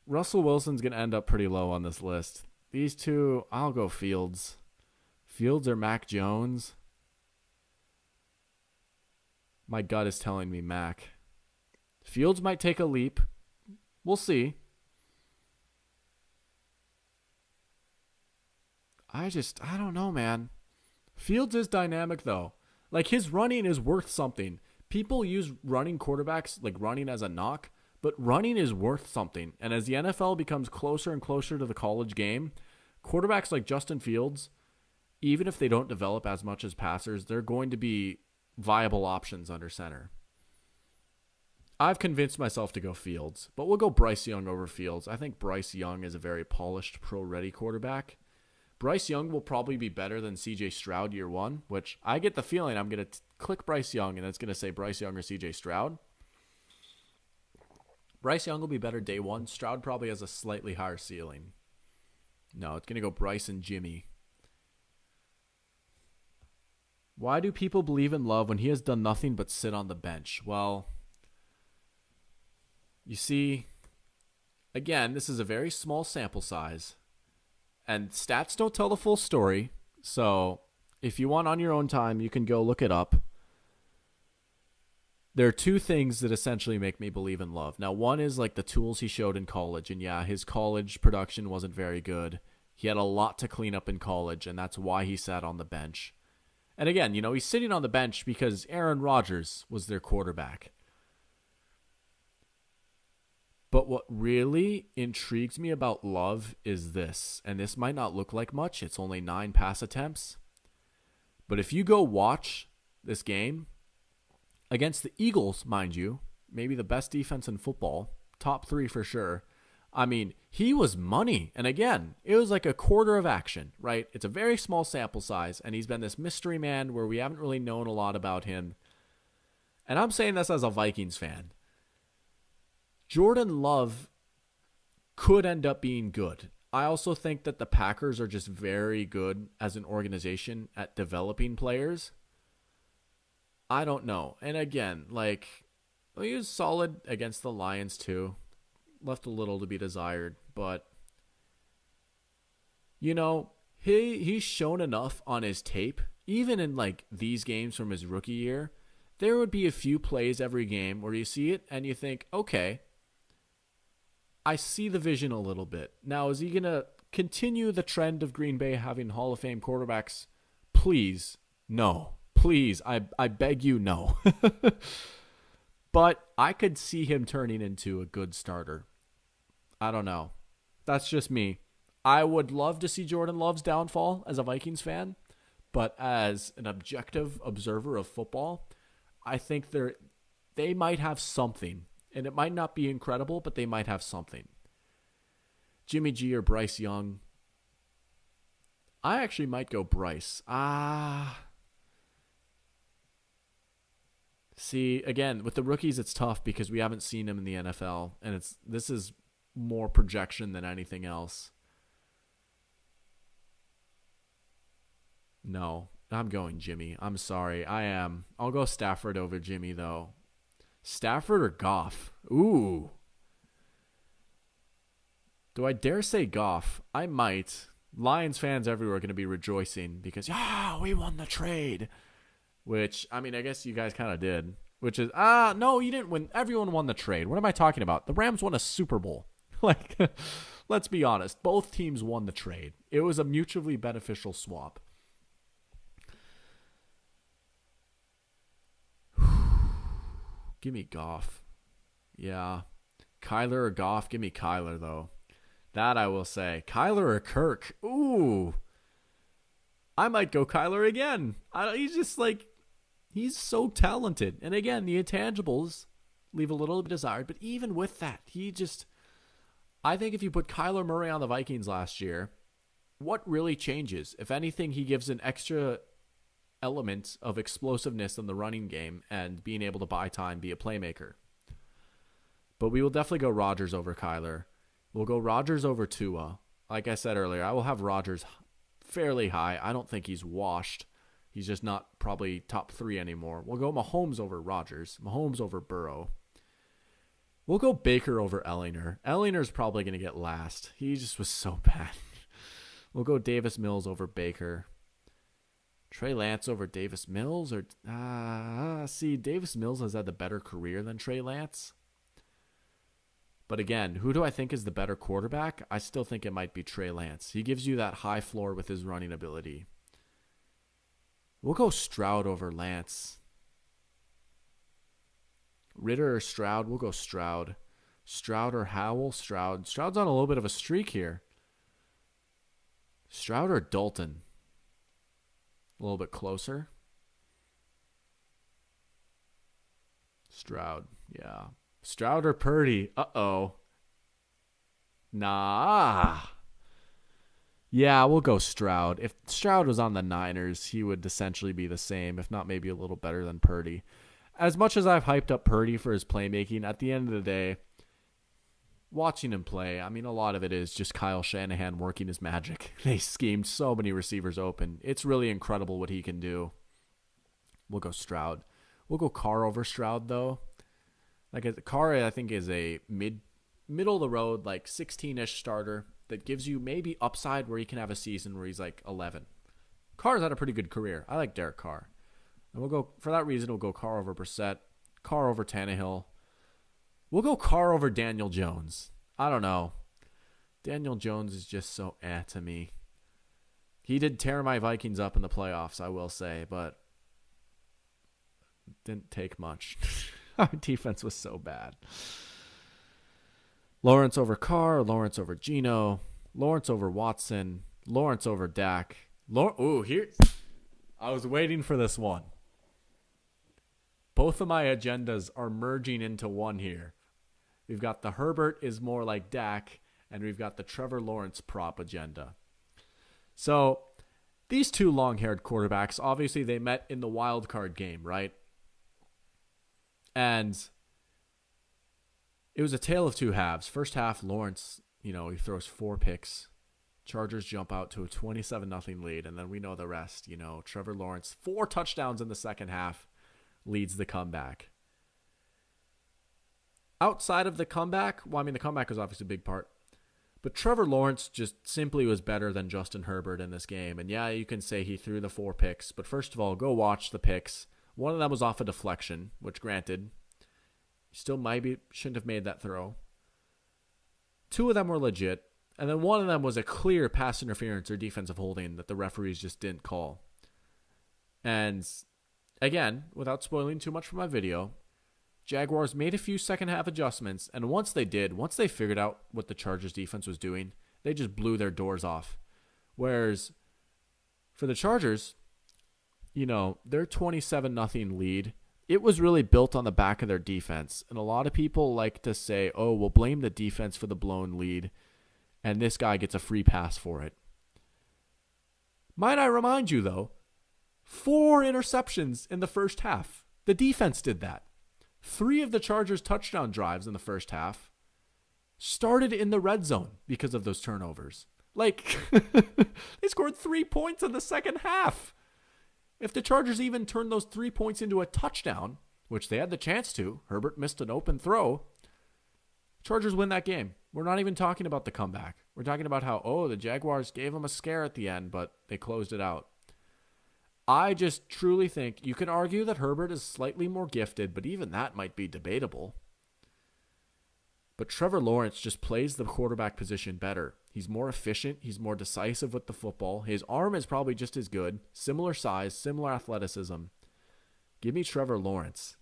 Russell Wilson's going to end up pretty low on this list. These two, I'll go Fields. Fields or Mac Jones? My gut is telling me Mac. Fields might take a leap. We'll see. I don't know, man. Fields is dynamic, though. Like, his running is worth something. People use running quarterbacks, like running as a knock, but running is worth something. And as the NFL becomes closer and closer to the college game, quarterbacks like Justin Fields, even if they don't develop as much as passers, they're going to be viable options under center. I've convinced myself to go Fields, but we'll go Bryce Young over Fields. I think Bryce Young is a very polished, pro-ready quarterback. Bryce Young will probably be better than CJ Stroud year one, which I get the feeling I'm going to click Bryce Young and it's going to say Bryce Young or CJ Stroud. Bryce Young will be better day one. Stroud probably has a slightly higher ceiling. No, it's going to go Bryce and Jimmy. Why do people believe in Love when he has done nothing but sit on the bench? Well, you see, again, this is a very small sample size, and stats don't tell the full story. So if you want on your own time, you can go look it up. There are two things that essentially make me believe in Love. Now, one is like the tools he showed in college, and yeah, his college production wasn't very good. He had a lot to clean up in college, and that's why he sat on the bench. And again, you know, he's sitting on the bench because Aaron Rodgers was their quarterback. But what really intrigues me about Love is this, and this might not look like much. It's only 9 pass attempts. But if you go watch this game against the Eagles, mind you, maybe the best defense in football, top 3 for sure. I mean, he was money. And again, it was like a quarter of action, right? It's a very small sample size, and he's been this mystery man where we haven't really known a lot about him. And I'm saying this as a Vikings fan. Jordan Love could end up being good. I also think that the Packers are just very good as an organization at developing players. I don't know. And again, like, he was solid against the Lions too. Left a little to be desired, but you know, he's shown enough on his tape, even in like these games from his rookie year. There would be a few plays every game where you see it and you think, okay, I see the vision a little bit. Now, is he going to continue the trend of Green Bay having Hall of Fame quarterbacks? Please, no. Please, I beg you, no. But I could see him turning into a good starter. I don't know. That's just me. I would love to see Jordan Love's downfall as a Vikings fan, but as an objective observer of football, I think they might have something. And it might not be incredible, but they might have something. Jimmy G or Bryce Young. I actually might go Bryce. See, again, with the rookies, it's tough because we haven't seen him in the NFL, and this is more projection than anything else. No, I'm going Jimmy. I'm sorry. I am. I'll go Stafford over Jimmy, though. Stafford or Goff? Ooh. Do I dare say Goff? I might. Lions fans everywhere are going to be rejoicing because, yeah, we won the trade. Which, I mean, I guess you guys kind of did. Which is, no, you didn't win. Everyone won the trade. What am I talking about? The Rams won a Super Bowl. Like, let's be honest. Both teams won the trade. It was a mutually beneficial swap. Give me Goff. Yeah. Kyler or Goff? Give me Kyler, though. That I will say. Kyler or Kirk? Ooh. I might go Kyler again. He's just like, he's so talented. And again, the intangibles leave a little bit desired. But even with that, I think if you put Kyler Murray on the Vikings last year, what really changes? If anything, he gives an extra element of explosiveness in the running game and being able to buy time, be a playmaker. But we will definitely go Rodgers over Kyler. We'll go Rodgers over Tua. Like I said earlier, I will have Rodgers fairly high. I don't think he's washed. He's just not probably top 3 anymore. We'll go Mahomes over Rodgers. Mahomes over Burrow. We'll go Baker over Ellinger. Ellinger's probably going to get last. He just was so bad. We'll go Davis Mills over Baker. Trey Lance over Davis Mills? See, Davis Mills has had the better career than Trey Lance. But again, who do I think is the better quarterback? I still think it might be Trey Lance. He gives you that high floor with his running ability. We'll go Stroud over Lance. Ritter or Stroud? We'll go Stroud. Stroud or Howell? Stroud. Stroud's on a little bit of a streak here. Stroud or Dalton? A little bit closer. Stroud. Yeah. Stroud or Purdy? Uh-oh. Nah. Yeah, we'll go Stroud. If Stroud was on the Niners, he would essentially be the same, if not maybe a little better than Purdy. As much as I've hyped up Purdy for his playmaking, at the end of the day, watching him play, I mean, a lot of it is just Kyle Shanahan working his magic. They schemed so many receivers open. It's really incredible what he can do. We'll go Stroud. We'll go Carr over Stroud, though. Like, Carr, I think, is a middle of the road, like 16-ish starter that gives you maybe upside where he can have a season where he's like 11. Carr's had a pretty good career. I like Derek Carr. And we'll go, for that reason, we'll go Carr over Brissett, Carr over Tannehill. We'll go Carr over Daniel Jones. I don't know. Daniel Jones is just so to me. He did tear my Vikings up in the playoffs, I will say, but didn't take much. Our defense was so bad. Lawrence over Carr, Lawrence over Geno, Lawrence over Watson, Lawrence over Dak. Here. I was waiting for this one. Both of my agendas are merging into one here. We've got the Herbert is more like Dak, and we've got the Trevor Lawrence prop agenda. So, these two long-haired quarterbacks, obviously they met in the wild card game, right? And it was a tale of two halves. First half, Lawrence, he throws 4 picks. Chargers jump out to a 27-0 lead, and then we know the rest. Trevor Lawrence, 4 touchdowns in the second half, leads the comeback. Outside of the comeback, the comeback was obviously a big part, but Trevor Lawrence just simply was better than Justin Herbert in this game. And yeah, you can say he threw the 4 picks, but first of all, go watch the picks. One of them was off a deflection, which granted, still maybe shouldn't have made that throw. 2 of them were legit, and then one of them was a clear pass interference or defensive holding that the referees just didn't call. And again, without spoiling too much from my video, Jaguars made a few second half adjustments, and once they figured out what the Chargers defense was doing, they just blew their doors off. Whereas for the Chargers, their 27-0 lead, it was really built on the back of their defense. And a lot of people like to say, oh, we'll blame the defense for the blown lead, and this guy gets a free pass for it. Might I remind you, though, 4 interceptions in the first half. The defense did that. 3 of the Chargers' touchdown drives in the first half started in the red zone because of those turnovers. Like, they scored 3 points in the second half. If the Chargers even turned those 3 points into a touchdown, which they had the chance to, Herbert missed an open throw, Chargers win that game. We're not even talking about the comeback. We're talking about how, the Jaguars gave them a scare at the end, but they closed it out. I just truly think you can argue that Herbert is slightly more gifted, but even that might be debatable. But Trevor Lawrence just plays the quarterback position better. He's more efficient. He's more decisive with the football. His arm is probably just as good. Similar size, similar athleticism. Give me Trevor Lawrence.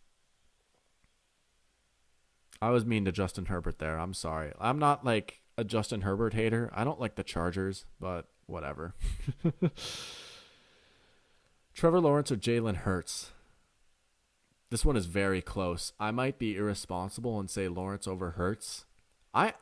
I was mean to Justin Herbert there. I'm sorry. I'm not like a Justin Herbert hater. I don't like the Chargers, but whatever. Trevor Lawrence or Jalen Hurts? This one is very close. I might be irresponsible and say Lawrence over Hurts. I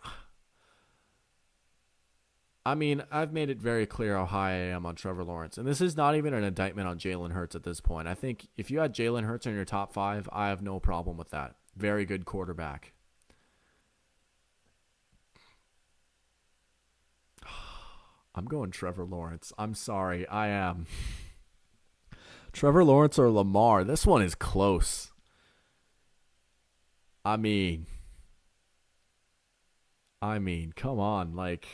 mean, I've made it very clear how high I am on Trevor Lawrence. And this is not even an indictment on Jalen Hurts at this point. I think if you had Jalen Hurts in your top 5, I have no problem with that. Very good quarterback. I'm going Trevor Lawrence. I'm sorry. I am. Trevor Lawrence or Lamar? This one is close. I mean, come on. Like,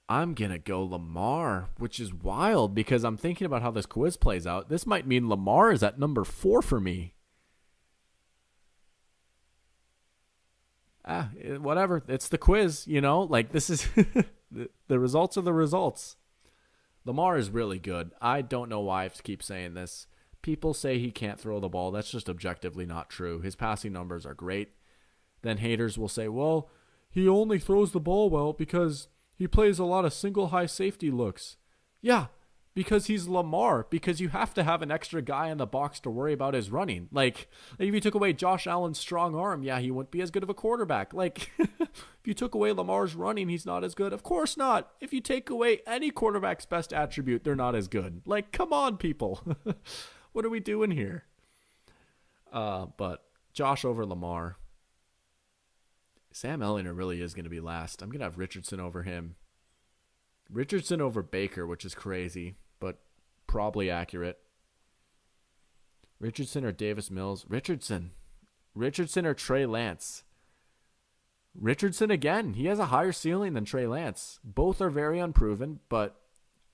I'm going to go Lamar, which is wild because I'm thinking about how this quiz plays out. This might mean Lamar is at number 4 for me. Whatever. It's the quiz, Like, this is... The results are the results. Lamar is really good. I don't know why I have to keep saying this. People say he can't throw the ball. That's just objectively not true. His passing numbers are great. Then haters will say, well, he only throws the ball well because he plays a lot of single high safety looks. Yeah, because he's Lamar. Because you have to have an extra guy in the box to worry about his running. Like if you took away Josh Allen's strong arm, yeah, he wouldn't be as good of a quarterback. Like, if you took away Lamar's running, he's not as good. Of course not. If you take away any quarterback's best attribute, they're not as good. Like, come on, people. What are we doing here? But Josh over Lamar. Sam Ehlinger really is going to be last. I'm going to have Richardson over him. Richardson over Baker, which is crazy, but probably accurate. Richardson or Davis Mills? Richardson or Trey Lance? Richardson again. He has a higher ceiling than Trey Lance. Both are very unproven, but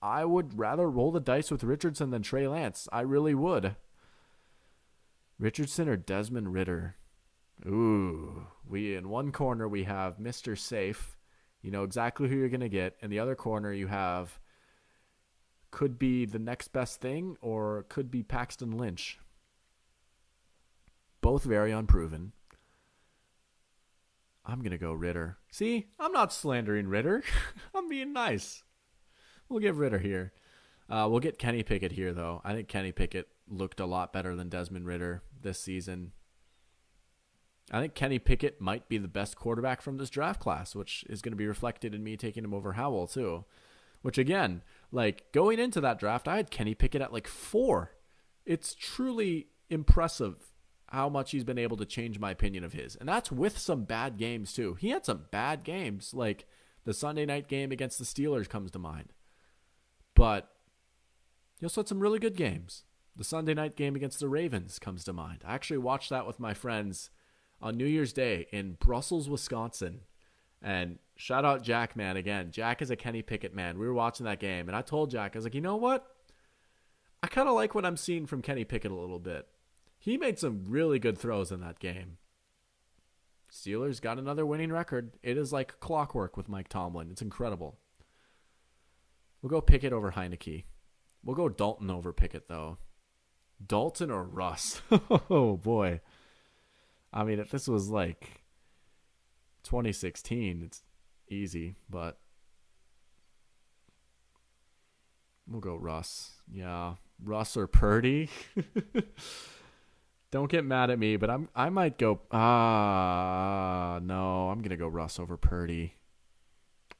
I would rather roll the dice with Richardson than Trey Lance. I really would. Richardson or Desmond Ridder? Ooh. In one corner we have Mr. Safe. You know exactly who you're going to get. In the other corner you have could be the next best thing or could be Paxton Lynch. Both very unproven. I'm going to go Ridder. See, I'm not slandering Ridder. I'm being nice. We'll give Ridder here. We'll get Kenny Pickett here, though. I think Kenny Pickett looked a lot better than Desmond Ridder this season. I think Kenny Pickett might be the best quarterback from this draft class, which is going to be reflected in me taking him over Howell, too. Which, again, like, going into that draft, I had Kenny Pickett at, 4. It's truly impressive how much he's been able to change my opinion of his. And that's with some bad games, too. He had some bad games, like the Sunday night game against the Steelers comes to mind. But he also had some really good games. The Sunday night game against the Ravens comes to mind. I actually watched that with my friends on New Year's Day in Brussels, Wisconsin. And shout out Jack, man, again. Jack is a Kenny Pickett man. We were watching that game, and I told Jack, I was like, you know what? I kind of like what I'm seeing from Kenny Pickett a little bit. He made some really good throws in that game. Steelers got another winning record. It is like clockwork with Mike Tomlin. It's incredible. We'll go Pickett over Heineke. We'll go Dalton over Pickett, though. Dalton or Russ? Oh, boy. I mean, if this was 2016, it's easy, but we'll go Russ. Yeah, Russ or Purdy. Don't get mad at me, but I might go. No, I'm gonna go Russ over Purdy.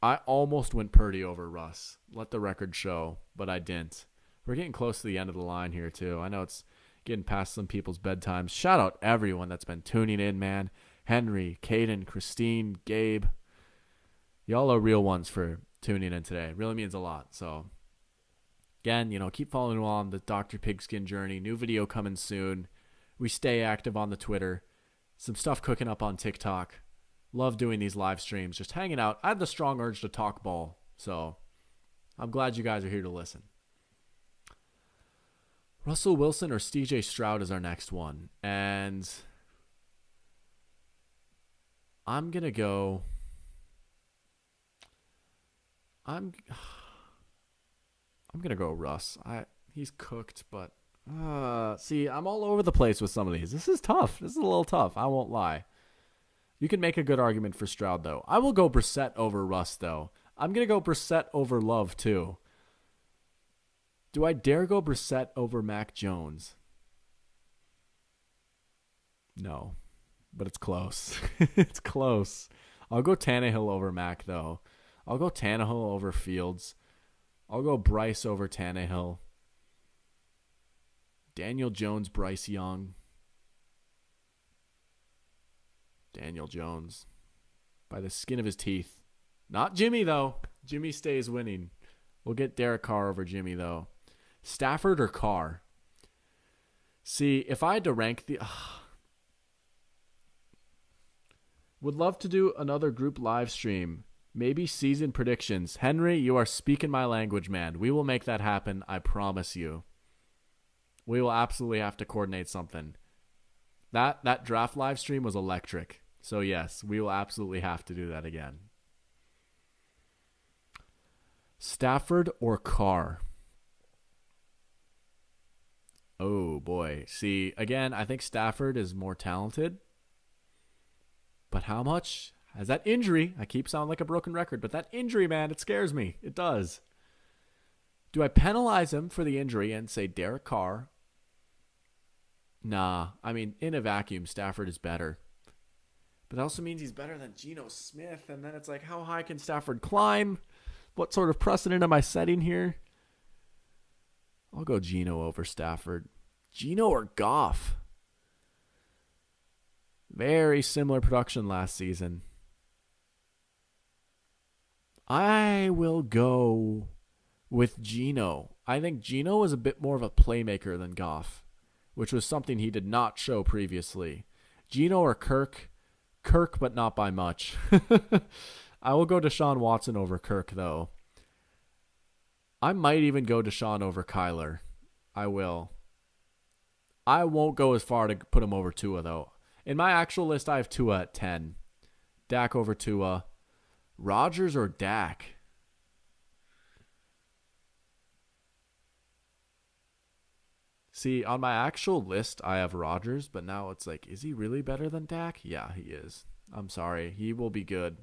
I almost went Purdy over Russ. Let the record show, but I didn't. We're getting close to the end of the line here too. I know it's getting past some people's bedtimes. Shout out everyone that's been tuning in, man. Henry, Caden, Christine, Gabe. Y'all are real ones for tuning in today. It really means a lot. So, again, keep following along the Dr. Pigskin journey. New video coming soon. We stay active on the Twitter. Some stuff cooking up on TikTok. Love doing these live streams, just hanging out. I had the strong urge to talk ball, so I'm glad you guys are here to listen. Russell Wilson or CJ Stroud is our next one. And I'm going to go... I'm going to go Russ. He's cooked, but... see, I'm all over the place with some of these. This is tough. This is a little tough. I won't lie. You can make a good argument for Stroud, though. I will go Brissett over Russ, though. I'm going to go Brissett over Love, too. Do I dare go Brissett over Mac Jones? No, but it's close. It's close. I'll go Tannehill over Mac, though. I'll go Tannehill over Fields. I'll go Bryce over Tannehill. Daniel Jones, Bryce Young. Daniel Jones. By the skin of his teeth. Not Jimmy, though. Jimmy stays winning. We'll get Derek Carr over Jimmy, though. Stafford or Carr? See, if I had to rank the... Would love to do another group live stream. Maybe season predictions. Henry, you are speaking my language, man. We will make that happen. I promise you. We will absolutely have to coordinate something. That draft live stream was electric. So yes, we will absolutely have to do that again. Stafford or Carr? Oh boy. See, again, I think Stafford is more talented. But how much? Has that injury, I keep sounding like a broken record, but that injury, man, it scares me. It does. Do I penalize him for the injury and say Derek Carr? Nah. I mean, in a vacuum, Stafford is better. But that also means he's better than Geno Smith. And then it's like, how high can Stafford climb? What sort of precedent am I setting here? I'll go Geno over Stafford. Geno or Goff? Very similar production last season. I will go with Geno. I think Geno was a bit more of a playmaker than Goff, which was something he did not show previously. Geno or Kirk? Kirk, but not by much. I will go Deshaun Watson over Kirk, though. I might even go Deshaun over Kyler. I will. I won't go as far to put him over Tua, though. In my actual list, I have Tua at 10. Dak over Tua. Rodgers or Dak? See, on my actual list, I have Rodgers, but now it's like, is he really better than Dak? Yeah, he is. I'm sorry. He will be good.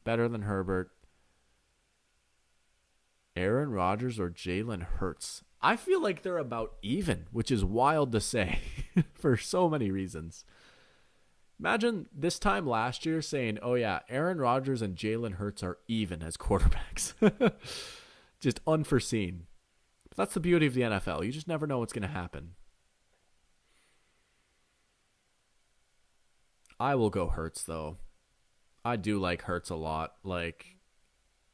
Better than Herbert. Aaron Rodgers or Jalen Hurts? I feel like they're about even, which is wild to say for so many reasons. Imagine this time last year saying, oh yeah, Aaron Rodgers and Jalen Hurts are even as quarterbacks. Just unforeseen. But that's the beauty of the NFL. You just never know what's going to happen. I will go Hurts, though. I do like Hurts a lot. Like,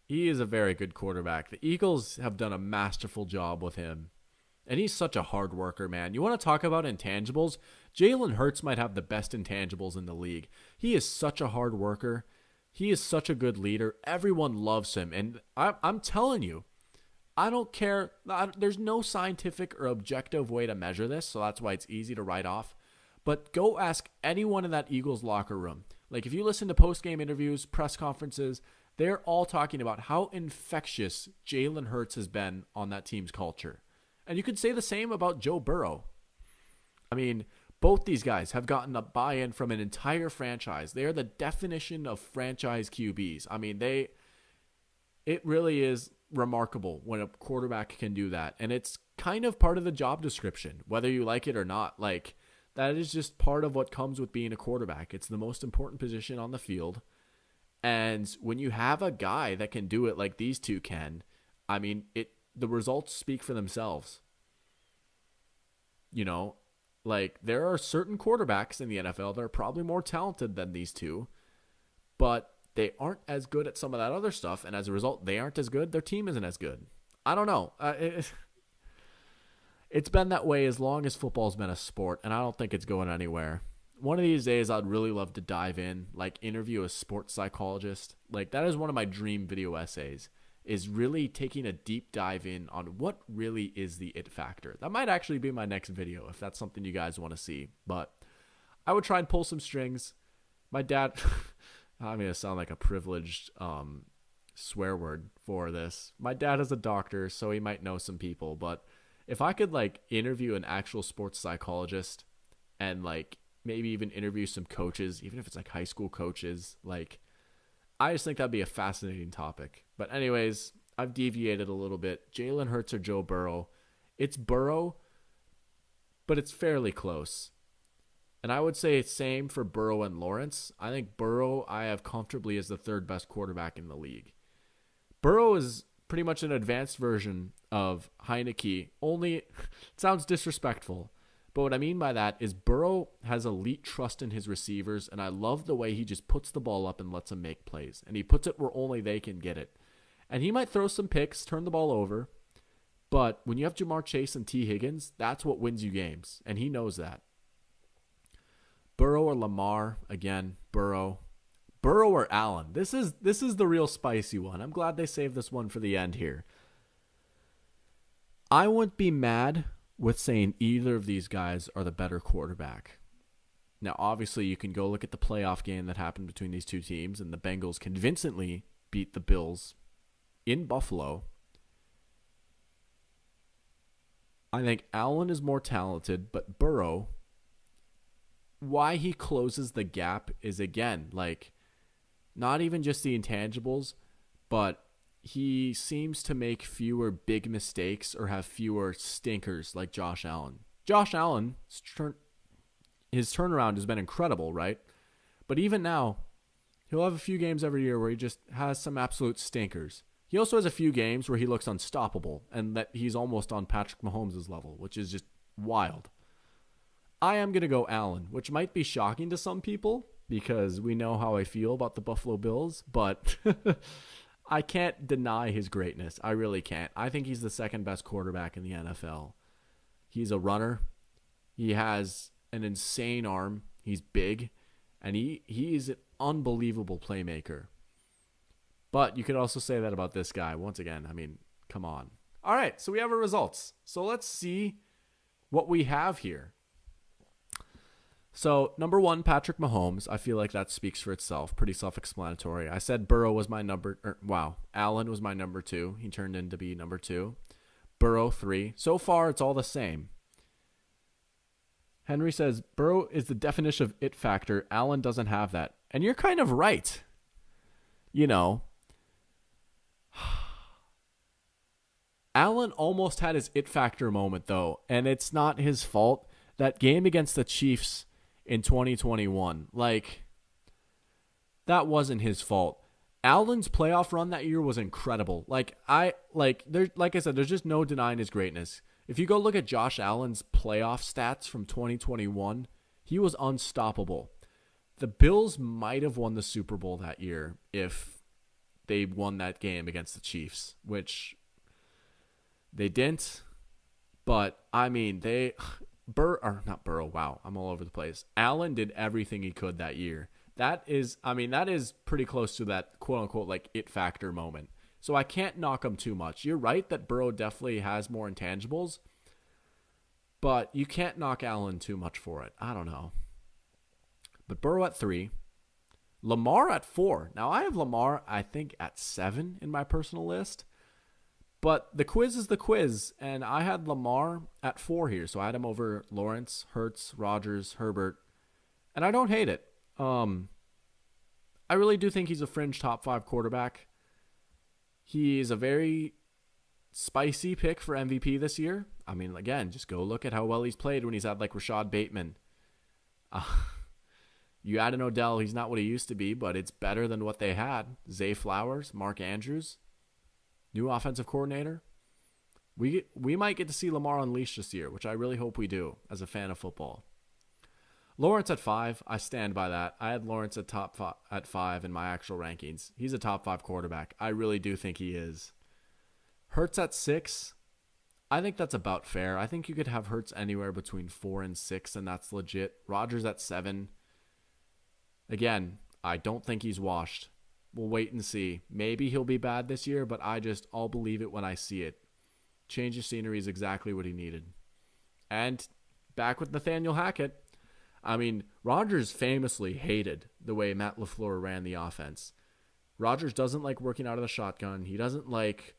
he is a very good quarterback. The Eagles have done a masterful job with him. And he's such a hard worker, man. You want to talk about intangibles? Jalen Hurts might have the best intangibles in the league. He is such a hard worker. He is such a good leader. Everyone loves him. And I'm telling you, I don't care. There's no scientific or objective way to measure this, so that's why it's easy to write off. But go ask anyone in that Eagles locker room. Like, if you listen to post-game interviews, press conferences, they're all talking about how infectious Jalen Hurts has been on that team's culture. And you could say the same about Joe Burrow. I mean, both these guys have gotten a buy-in from an entire franchise. They are the definition of franchise QBs. I mean, it really is remarkable when a quarterback can do that. And it's kind of part of the job description, whether you like it or not. Like, that is just part of what comes with being a quarterback. It's the most important position on the field. And when you have a guy that can do it like these two can, I mean, the results speak for themselves. You know, like, there are certain quarterbacks in the NFL that are probably more talented than these two, but they aren't as good at some of that other stuff, and as a result, they aren't as good. Their team isn't as good. I don't know. It's been that way as long as football's been a sport, and I don't think it's going anywhere. One of these days, I'd really love to dive in, like interview a sports psychologist. Like that is one of my dream video essays, is really taking a deep dive in on what really is the it factor. That might actually be my next video if that's something you guys want to see. But I would try and pull some strings. My dad, I'm going to sound like a privileged swear word for this. My dad is a doctor, so he might know some people, but if I could like interview an actual sports psychologist and like maybe even interview some coaches, even if it's like high school coaches, like I just think that'd be a fascinating topic. But anyways, I've deviated a little bit. Jalen Hurts or Joe Burrow. It's Burrow, but it's fairly close. And I would say it's same for Burrow and Lawrence. I think Burrow I have comfortably as the third best quarterback in the league. Burrow is pretty much an advanced version of Heineke. Only, it sounds disrespectful, but what I mean by that is Burrow has elite trust in his receivers, and I love the way he just puts the ball up and lets them make plays. And he puts it where only they can get it. And he might throw some picks, turn the ball over, but when you have Jamar Chase and T. Higgins, that's what wins you games, and he knows that. Burrow or Lamar, again, Burrow. Burrow or Allen. This is the real spicy one. I'm glad they saved this one for the end here. I wouldn't be mad with saying either of these guys are the better quarterback. Now, obviously, you can go look at the playoff game that happened between these two teams, and the Bengals convincingly beat the Bills in Buffalo. I think Allen is more talented, but Burrow, why he closes the gap is, again, like, not even just the intangibles, but he seems to make fewer big mistakes or have fewer stinkers like Josh Allen. Josh Allen, his turnaround has been incredible, right? But even now, he'll have a few games every year where he just has some absolute stinkers. He also has a few games where he looks unstoppable and that he's almost on Patrick Mahomes' level, which is just wild. I am going to go Allen, which might be shocking to some people because we know how I feel about the Buffalo Bills, but I can't deny his greatness. I really can't. I think he's the second best quarterback in the NFL. He's a runner. He has an insane arm. He's big, and he's an unbelievable playmaker. But you could also say that about this guy. Once again, I mean, come on. All right, so we have our results. So let's see what we have here. So, number one, Patrick Mahomes. I feel like that speaks for itself. Pretty self-explanatory. I said Burrow was my Allen was my number two. He turned in to be number two. Burrow, 3. So far, it's all the same. Henry says, Burrow is the definition of it factor. Allen doesn't have that. And you're kind of right. You know, Allen almost had his it factor moment, though, and it's not his fault. That game against the Chiefs in 2021, like, that wasn't his fault. Allen's playoff run that year was incredible. Like I said, there's just no denying his greatness. If you go look at Josh Allen's playoff stats from 2021, he was unstoppable. The Bills might have won the Super Bowl that year if they won that game against the Chiefs, which they didn't. But I mean, not Burrow. Wow, I'm all over the place. Allen did everything he could that year. That is pretty close to that quote unquote like it factor moment. So I can't knock him too much. You're right that Burrow definitely has more intangibles, but you can't knock Allen too much for it. I don't know. But Burrow at 3, Lamar at 4. Now I have Lamar, I think, at 7 in my personal list. But the quiz is the quiz, and I had Lamar at 4 here. So I had him over Lawrence, Hurts, Rodgers, Herbert, and I don't hate it. I really do think he's a fringe top 5 quarterback. He is a very spicy pick for MVP this year. I mean, again, just go look at how well he's played when he's had like Rashad Bateman. You add an Odell, he's not what he used to be, but it's better than what they had. Zay Flowers, Mark Andrews. New offensive coordinator. We might get to see Lamar unleashed this year, which I really hope we do as a fan of football. Lawrence at 5. I stand by that. I had Lawrence at 5 in my actual rankings. He's a top 5 quarterback. I really do think he is. Hurts at 6. I think that's about fair. I think you could have Hurts anywhere between 4 and 6, and that's legit. Rodgers at 7. Again, I don't think he's washed. We'll wait and see. Maybe he'll be bad this year, but I'll believe it when I see it. Change of scenery is exactly what he needed. And back with Nathaniel Hackett. I mean, Rodgers famously hated the way Matt LaFleur ran the offense. Rodgers doesn't like working out of the shotgun. He doesn't like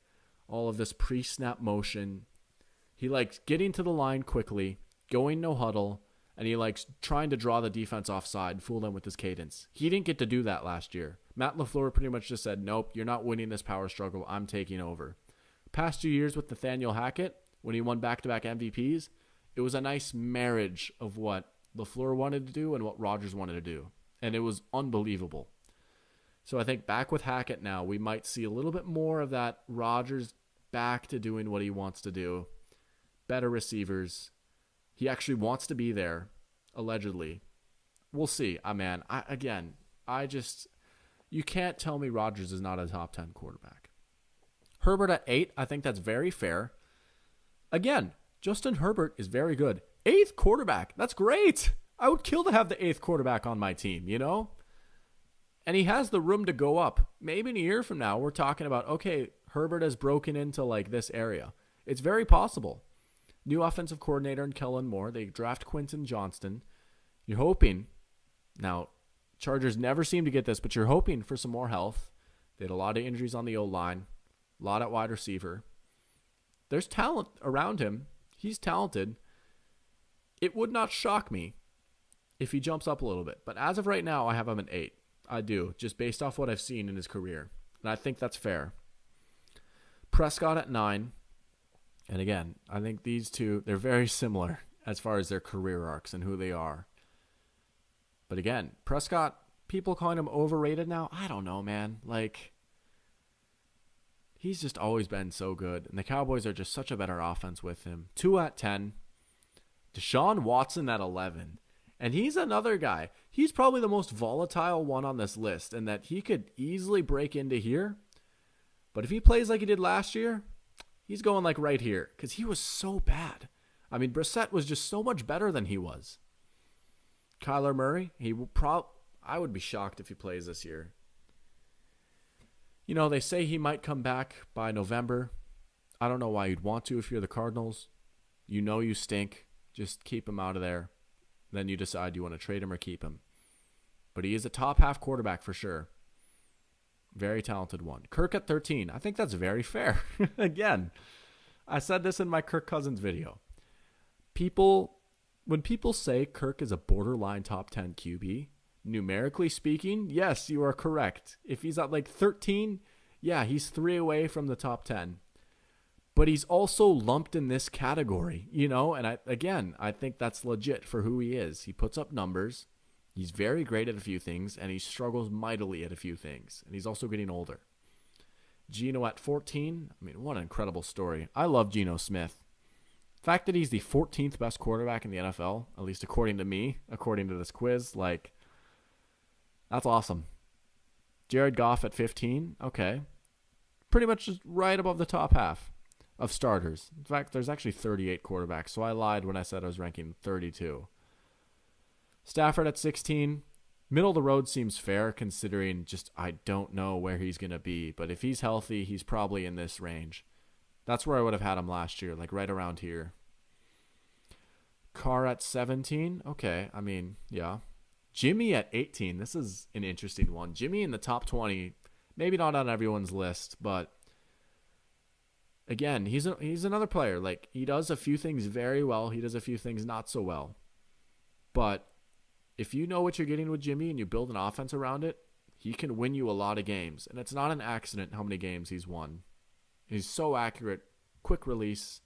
all of this pre-snap motion. He likes getting to the line quickly, going no huddle, and he likes trying to draw the defense offside, fool them with his cadence. He didn't get to do that last year. Matt LaFleur pretty much just said, nope, you're not winning this power struggle. I'm taking over. Past 2 years with Nathaniel Hackett, when he won back-to-back MVPs, it was a nice marriage of what LaFleur wanted to do and what Rodgers wanted to do. And it was unbelievable. So I think back with Hackett now, we might see a little bit more of that Rodgers back to doing what he wants to do. Better receivers. He actually wants to be there, allegedly. We'll see. You can't tell me Rodgers is not a top 10 quarterback. Herbert at 8, I think that's very fair. Again, Justin Herbert is very good. 8th quarterback. That's great. I would kill to have the 8th quarterback on my team, you know? And he has the room to go up. Maybe in a year from now, we're talking about, okay, Herbert has broken into like this area. It's very possible. New offensive coordinator in Kellen Moore. They draft Quentin Johnston. You're hoping. Now, Chargers never seem to get this, but you're hoping for some more health. They had a lot of injuries on the O-line. A lot at wide receiver. There's talent around him. He's talented. It would not shock me if he jumps up a little bit. But as of right now, I have him at 8. I do, just based off what I've seen in his career. And I think that's fair. Prescott at 9. And again, I think these two, they're very similar as far as their career arcs and who they are. But again, Prescott, people calling him overrated now. I don't know, man. Like, he's just always been so good. And the Cowboys are just such a better offense with him. 2 at 10. Deshaun Watson at 11. And he's another guy. He's probably the most volatile one on this list in that he could easily break into here. But if he plays like he did last year, he's going like right here because he was so bad. I mean, Brissett was just so much better than he was. Kyler Murray, I would be shocked if he plays this year. You know, they say he might come back by November. I don't know why you'd want to if you're the Cardinals. You know you stink. Just keep him out of there. Then you decide you want to trade him or keep him. But he is a top half quarterback for sure. Very talented one. Kirk at 13. I think that's very fair. Again, I said this in my Kirk Cousins video. When people say Kirk is a borderline top 10 QB, numerically speaking, yes, you are correct. If he's at like 13, yeah, he's 3 away from the top 10. But he's also lumped in this category, you know? And I think that's legit for who he is. He puts up numbers. He's very great at a few things, and he struggles mightily at a few things. And he's also getting older. Geno at 14. I mean, what an incredible story. I love Geno Smith. The fact that he's the 14th best quarterback in the NFL, at least according to me, according to this quiz, like, that's awesome. Jared Goff at 15. Okay. Pretty much just right above the top half of starters. In fact, there's actually 38 quarterbacks, so I lied when I said I was ranking 32. Stafford at 16. Middle of the road seems fair considering just I don't know where he's going to be. But if he's healthy, he's probably in this range. That's where I would have had him last year, like right around here. Carr at 17. Okay, I mean, yeah. Jimmy at 18. This is an interesting one. Jimmy in the top 20. Maybe not on everyone's list, but again, he's another player. Like, he does a few things very well. He does a few things not so well. But if you know what you're getting with Jimmy and you build an offense around it, he can win you a lot of games. And it's not an accident how many games he's won. He's so accurate, quick release.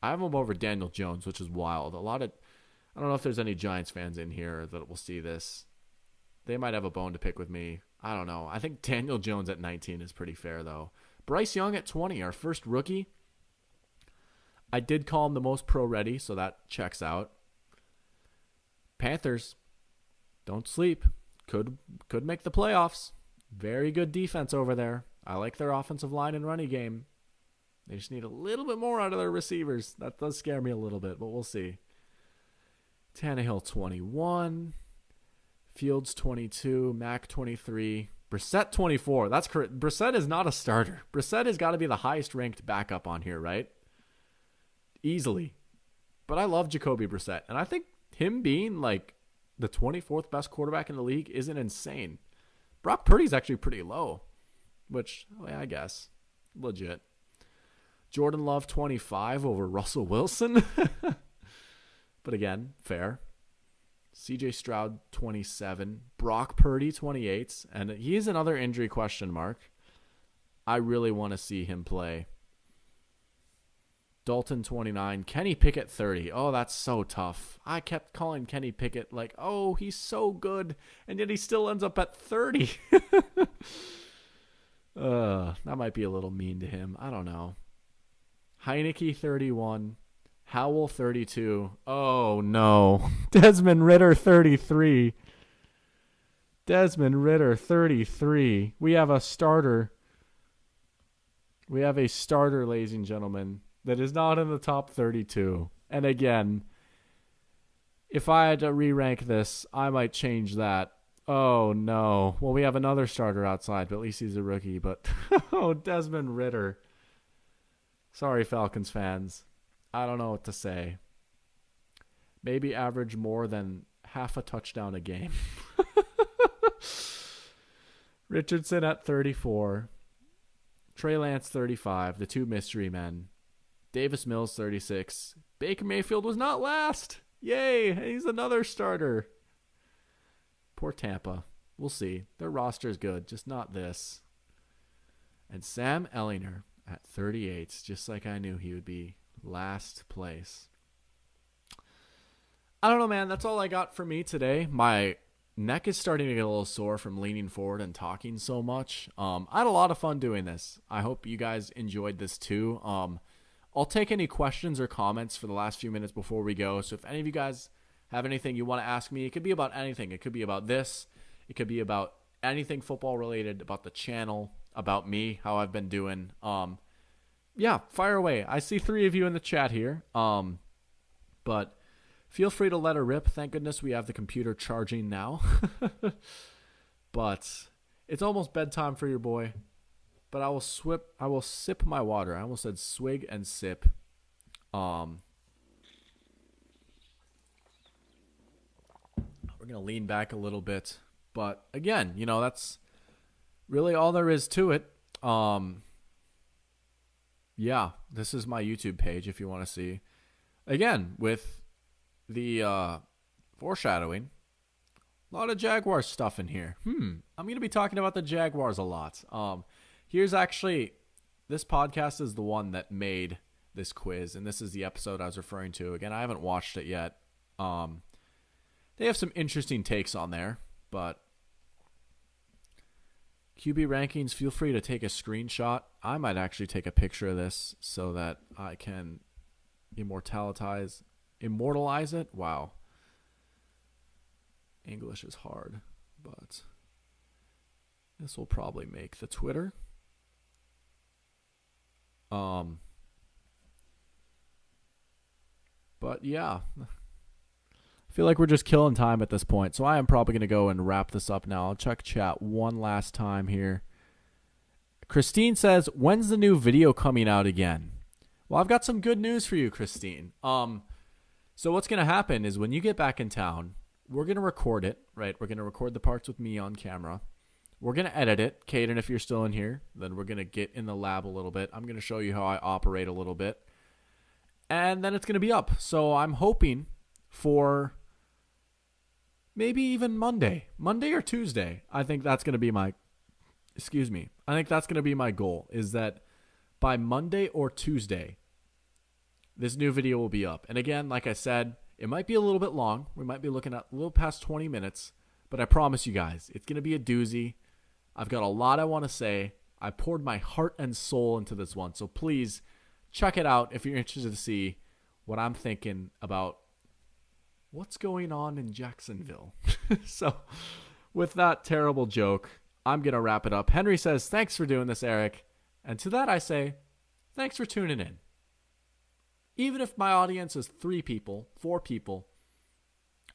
I have him over Daniel Jones, which is wild. I don't know if there's any Giants fans in here that will see this. They might have a bone to pick with me. I don't know. I think Daniel Jones at 19 is pretty fair, though. Bryce Young at 20, our first rookie. I did call him the most pro-ready, so that checks out. Panthers, don't sleep. Could make the playoffs. Very good defense over there. I like their offensive line and running game. They just need a little bit more out of their receivers. That does scare me a little bit, but we'll see. Tannehill 21. Fields 22. Mac 23. Brissett 24. That's correct. Brissett is not a starter. Brissett has got to be the highest ranked backup on here, right? Easily. But I love Jacoby Brissett. And I think him being like the 24th best quarterback in the league isn't insane. Brock Purdy's actually pretty low, which, I guess, legit. Jordan Love 25 over Russell Wilson. But again, fair. CJ Stroud 27. Brock Purdy 28. And he is another injury question mark. I really want to see him play. Dalton 29. Kenny Pickett 30. Oh, that's so tough. I kept calling Kenny Pickett like, oh, he's so good. And yet he still ends up at 30. That might be a little mean to him. I don't know. Heineke 31. Howell 32. Oh, no. Desmond Ridder 33. Desmond Ridder 33. We have a starter. We have a starter, ladies and gentlemen, that is not in the top 32. And again, if I had to re-rank this, I might change that. Oh, no. Well, we have another starter outside, but at least he's a rookie. But, oh, Desmond Ridder. Sorry, Falcons fans. I don't know what to say. Maybe average more than half a touchdown a game. Richardson at 34. Trey Lance 35. The two mystery men. Davis Mills 36. Baker Mayfield was not last. Yay. He's another starter. Poor Tampa. We'll see. Their roster's good, just not this. And Sam Ehlinger at 38. Just like I knew he would be. Last place. I don't know, man. That's all I got for me today. My neck is starting to get a little sore from leaning forward and talking so much. I had a lot of fun doing this. I hope you guys enjoyed this too. I'll take any questions or comments for the last few minutes before we go. So if any of you guys have anything you want to ask me, it could be about anything. It could be about this. It could be about anything football related, about the channel, about me, how I've been doing. Yeah, fire away. I see 3 of you in the chat here. But feel free to let her rip. Thank goodness we have the computer charging now. But it's almost bedtime for your boy. But I will sip my water. I almost said swig and sip. We're gonna lean back a little bit. But again, that's really all there is to it. Yeah, this is my YouTube page if you want to see. Again, with the foreshadowing, a lot of Jaguars stuff in here. I'm going to be talking about the Jaguars a lot. Here's actually, this podcast is the one that made this quiz, and this is the episode I was referring to. Again, I haven't watched it yet. They have some interesting takes on there, but QB rankings, feel free to take a screenshot. I might actually take a picture of this so that I can immortalize it. Wow. English is hard, but this will probably make the Twitter. But yeah, I feel like we're just killing time at this point. So I am probably going to go and wrap this up now. I'll check chat one last time here. Christine says, when's the new video coming out again? Well, I've got some good news for you, Christine. So what's going to happen is when you get back in town, we're going to record it, right? We're going to record the parts with me on camera. We're going to edit it. Caden, if you're still in here, then we're going to get in the lab a little bit. I'm going to show you how I operate a little bit. And then it's going to be up. So I'm hoping for maybe even Monday or Tuesday. I think that's going to be my goal, is that by Monday or Tuesday, this new video will be up. And again, like I said, it might be a little bit long. We might be looking at a little past 20 minutes, but I promise you guys, it's going to be a doozy. I've got a lot I want to say. I poured my heart and soul into this one. So please check it out if you're interested to see what I'm thinking about what's going on in Jacksonville. So with that terrible joke, I'm going to wrap it up. Henry says, thanks for doing this, Eric. And to that I say, thanks for tuning in. Even if my audience is 3 people, 4 people,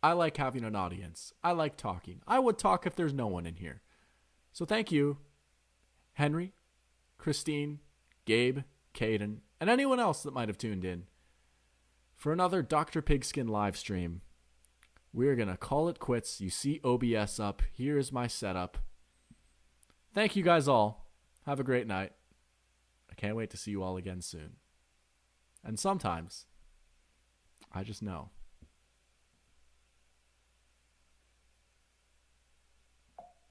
I like having an audience. I like talking. I would talk if there's no one in here. So thank you, Henry, Christine, Gabe, Caden, and anyone else that might have tuned in for another Dr. Pigskin live stream. We're going to call it quits. You see OBS up. Here is my setup. Thank you guys all. Have a great night. I can't wait to see you all again soon. And sometimes, I just know.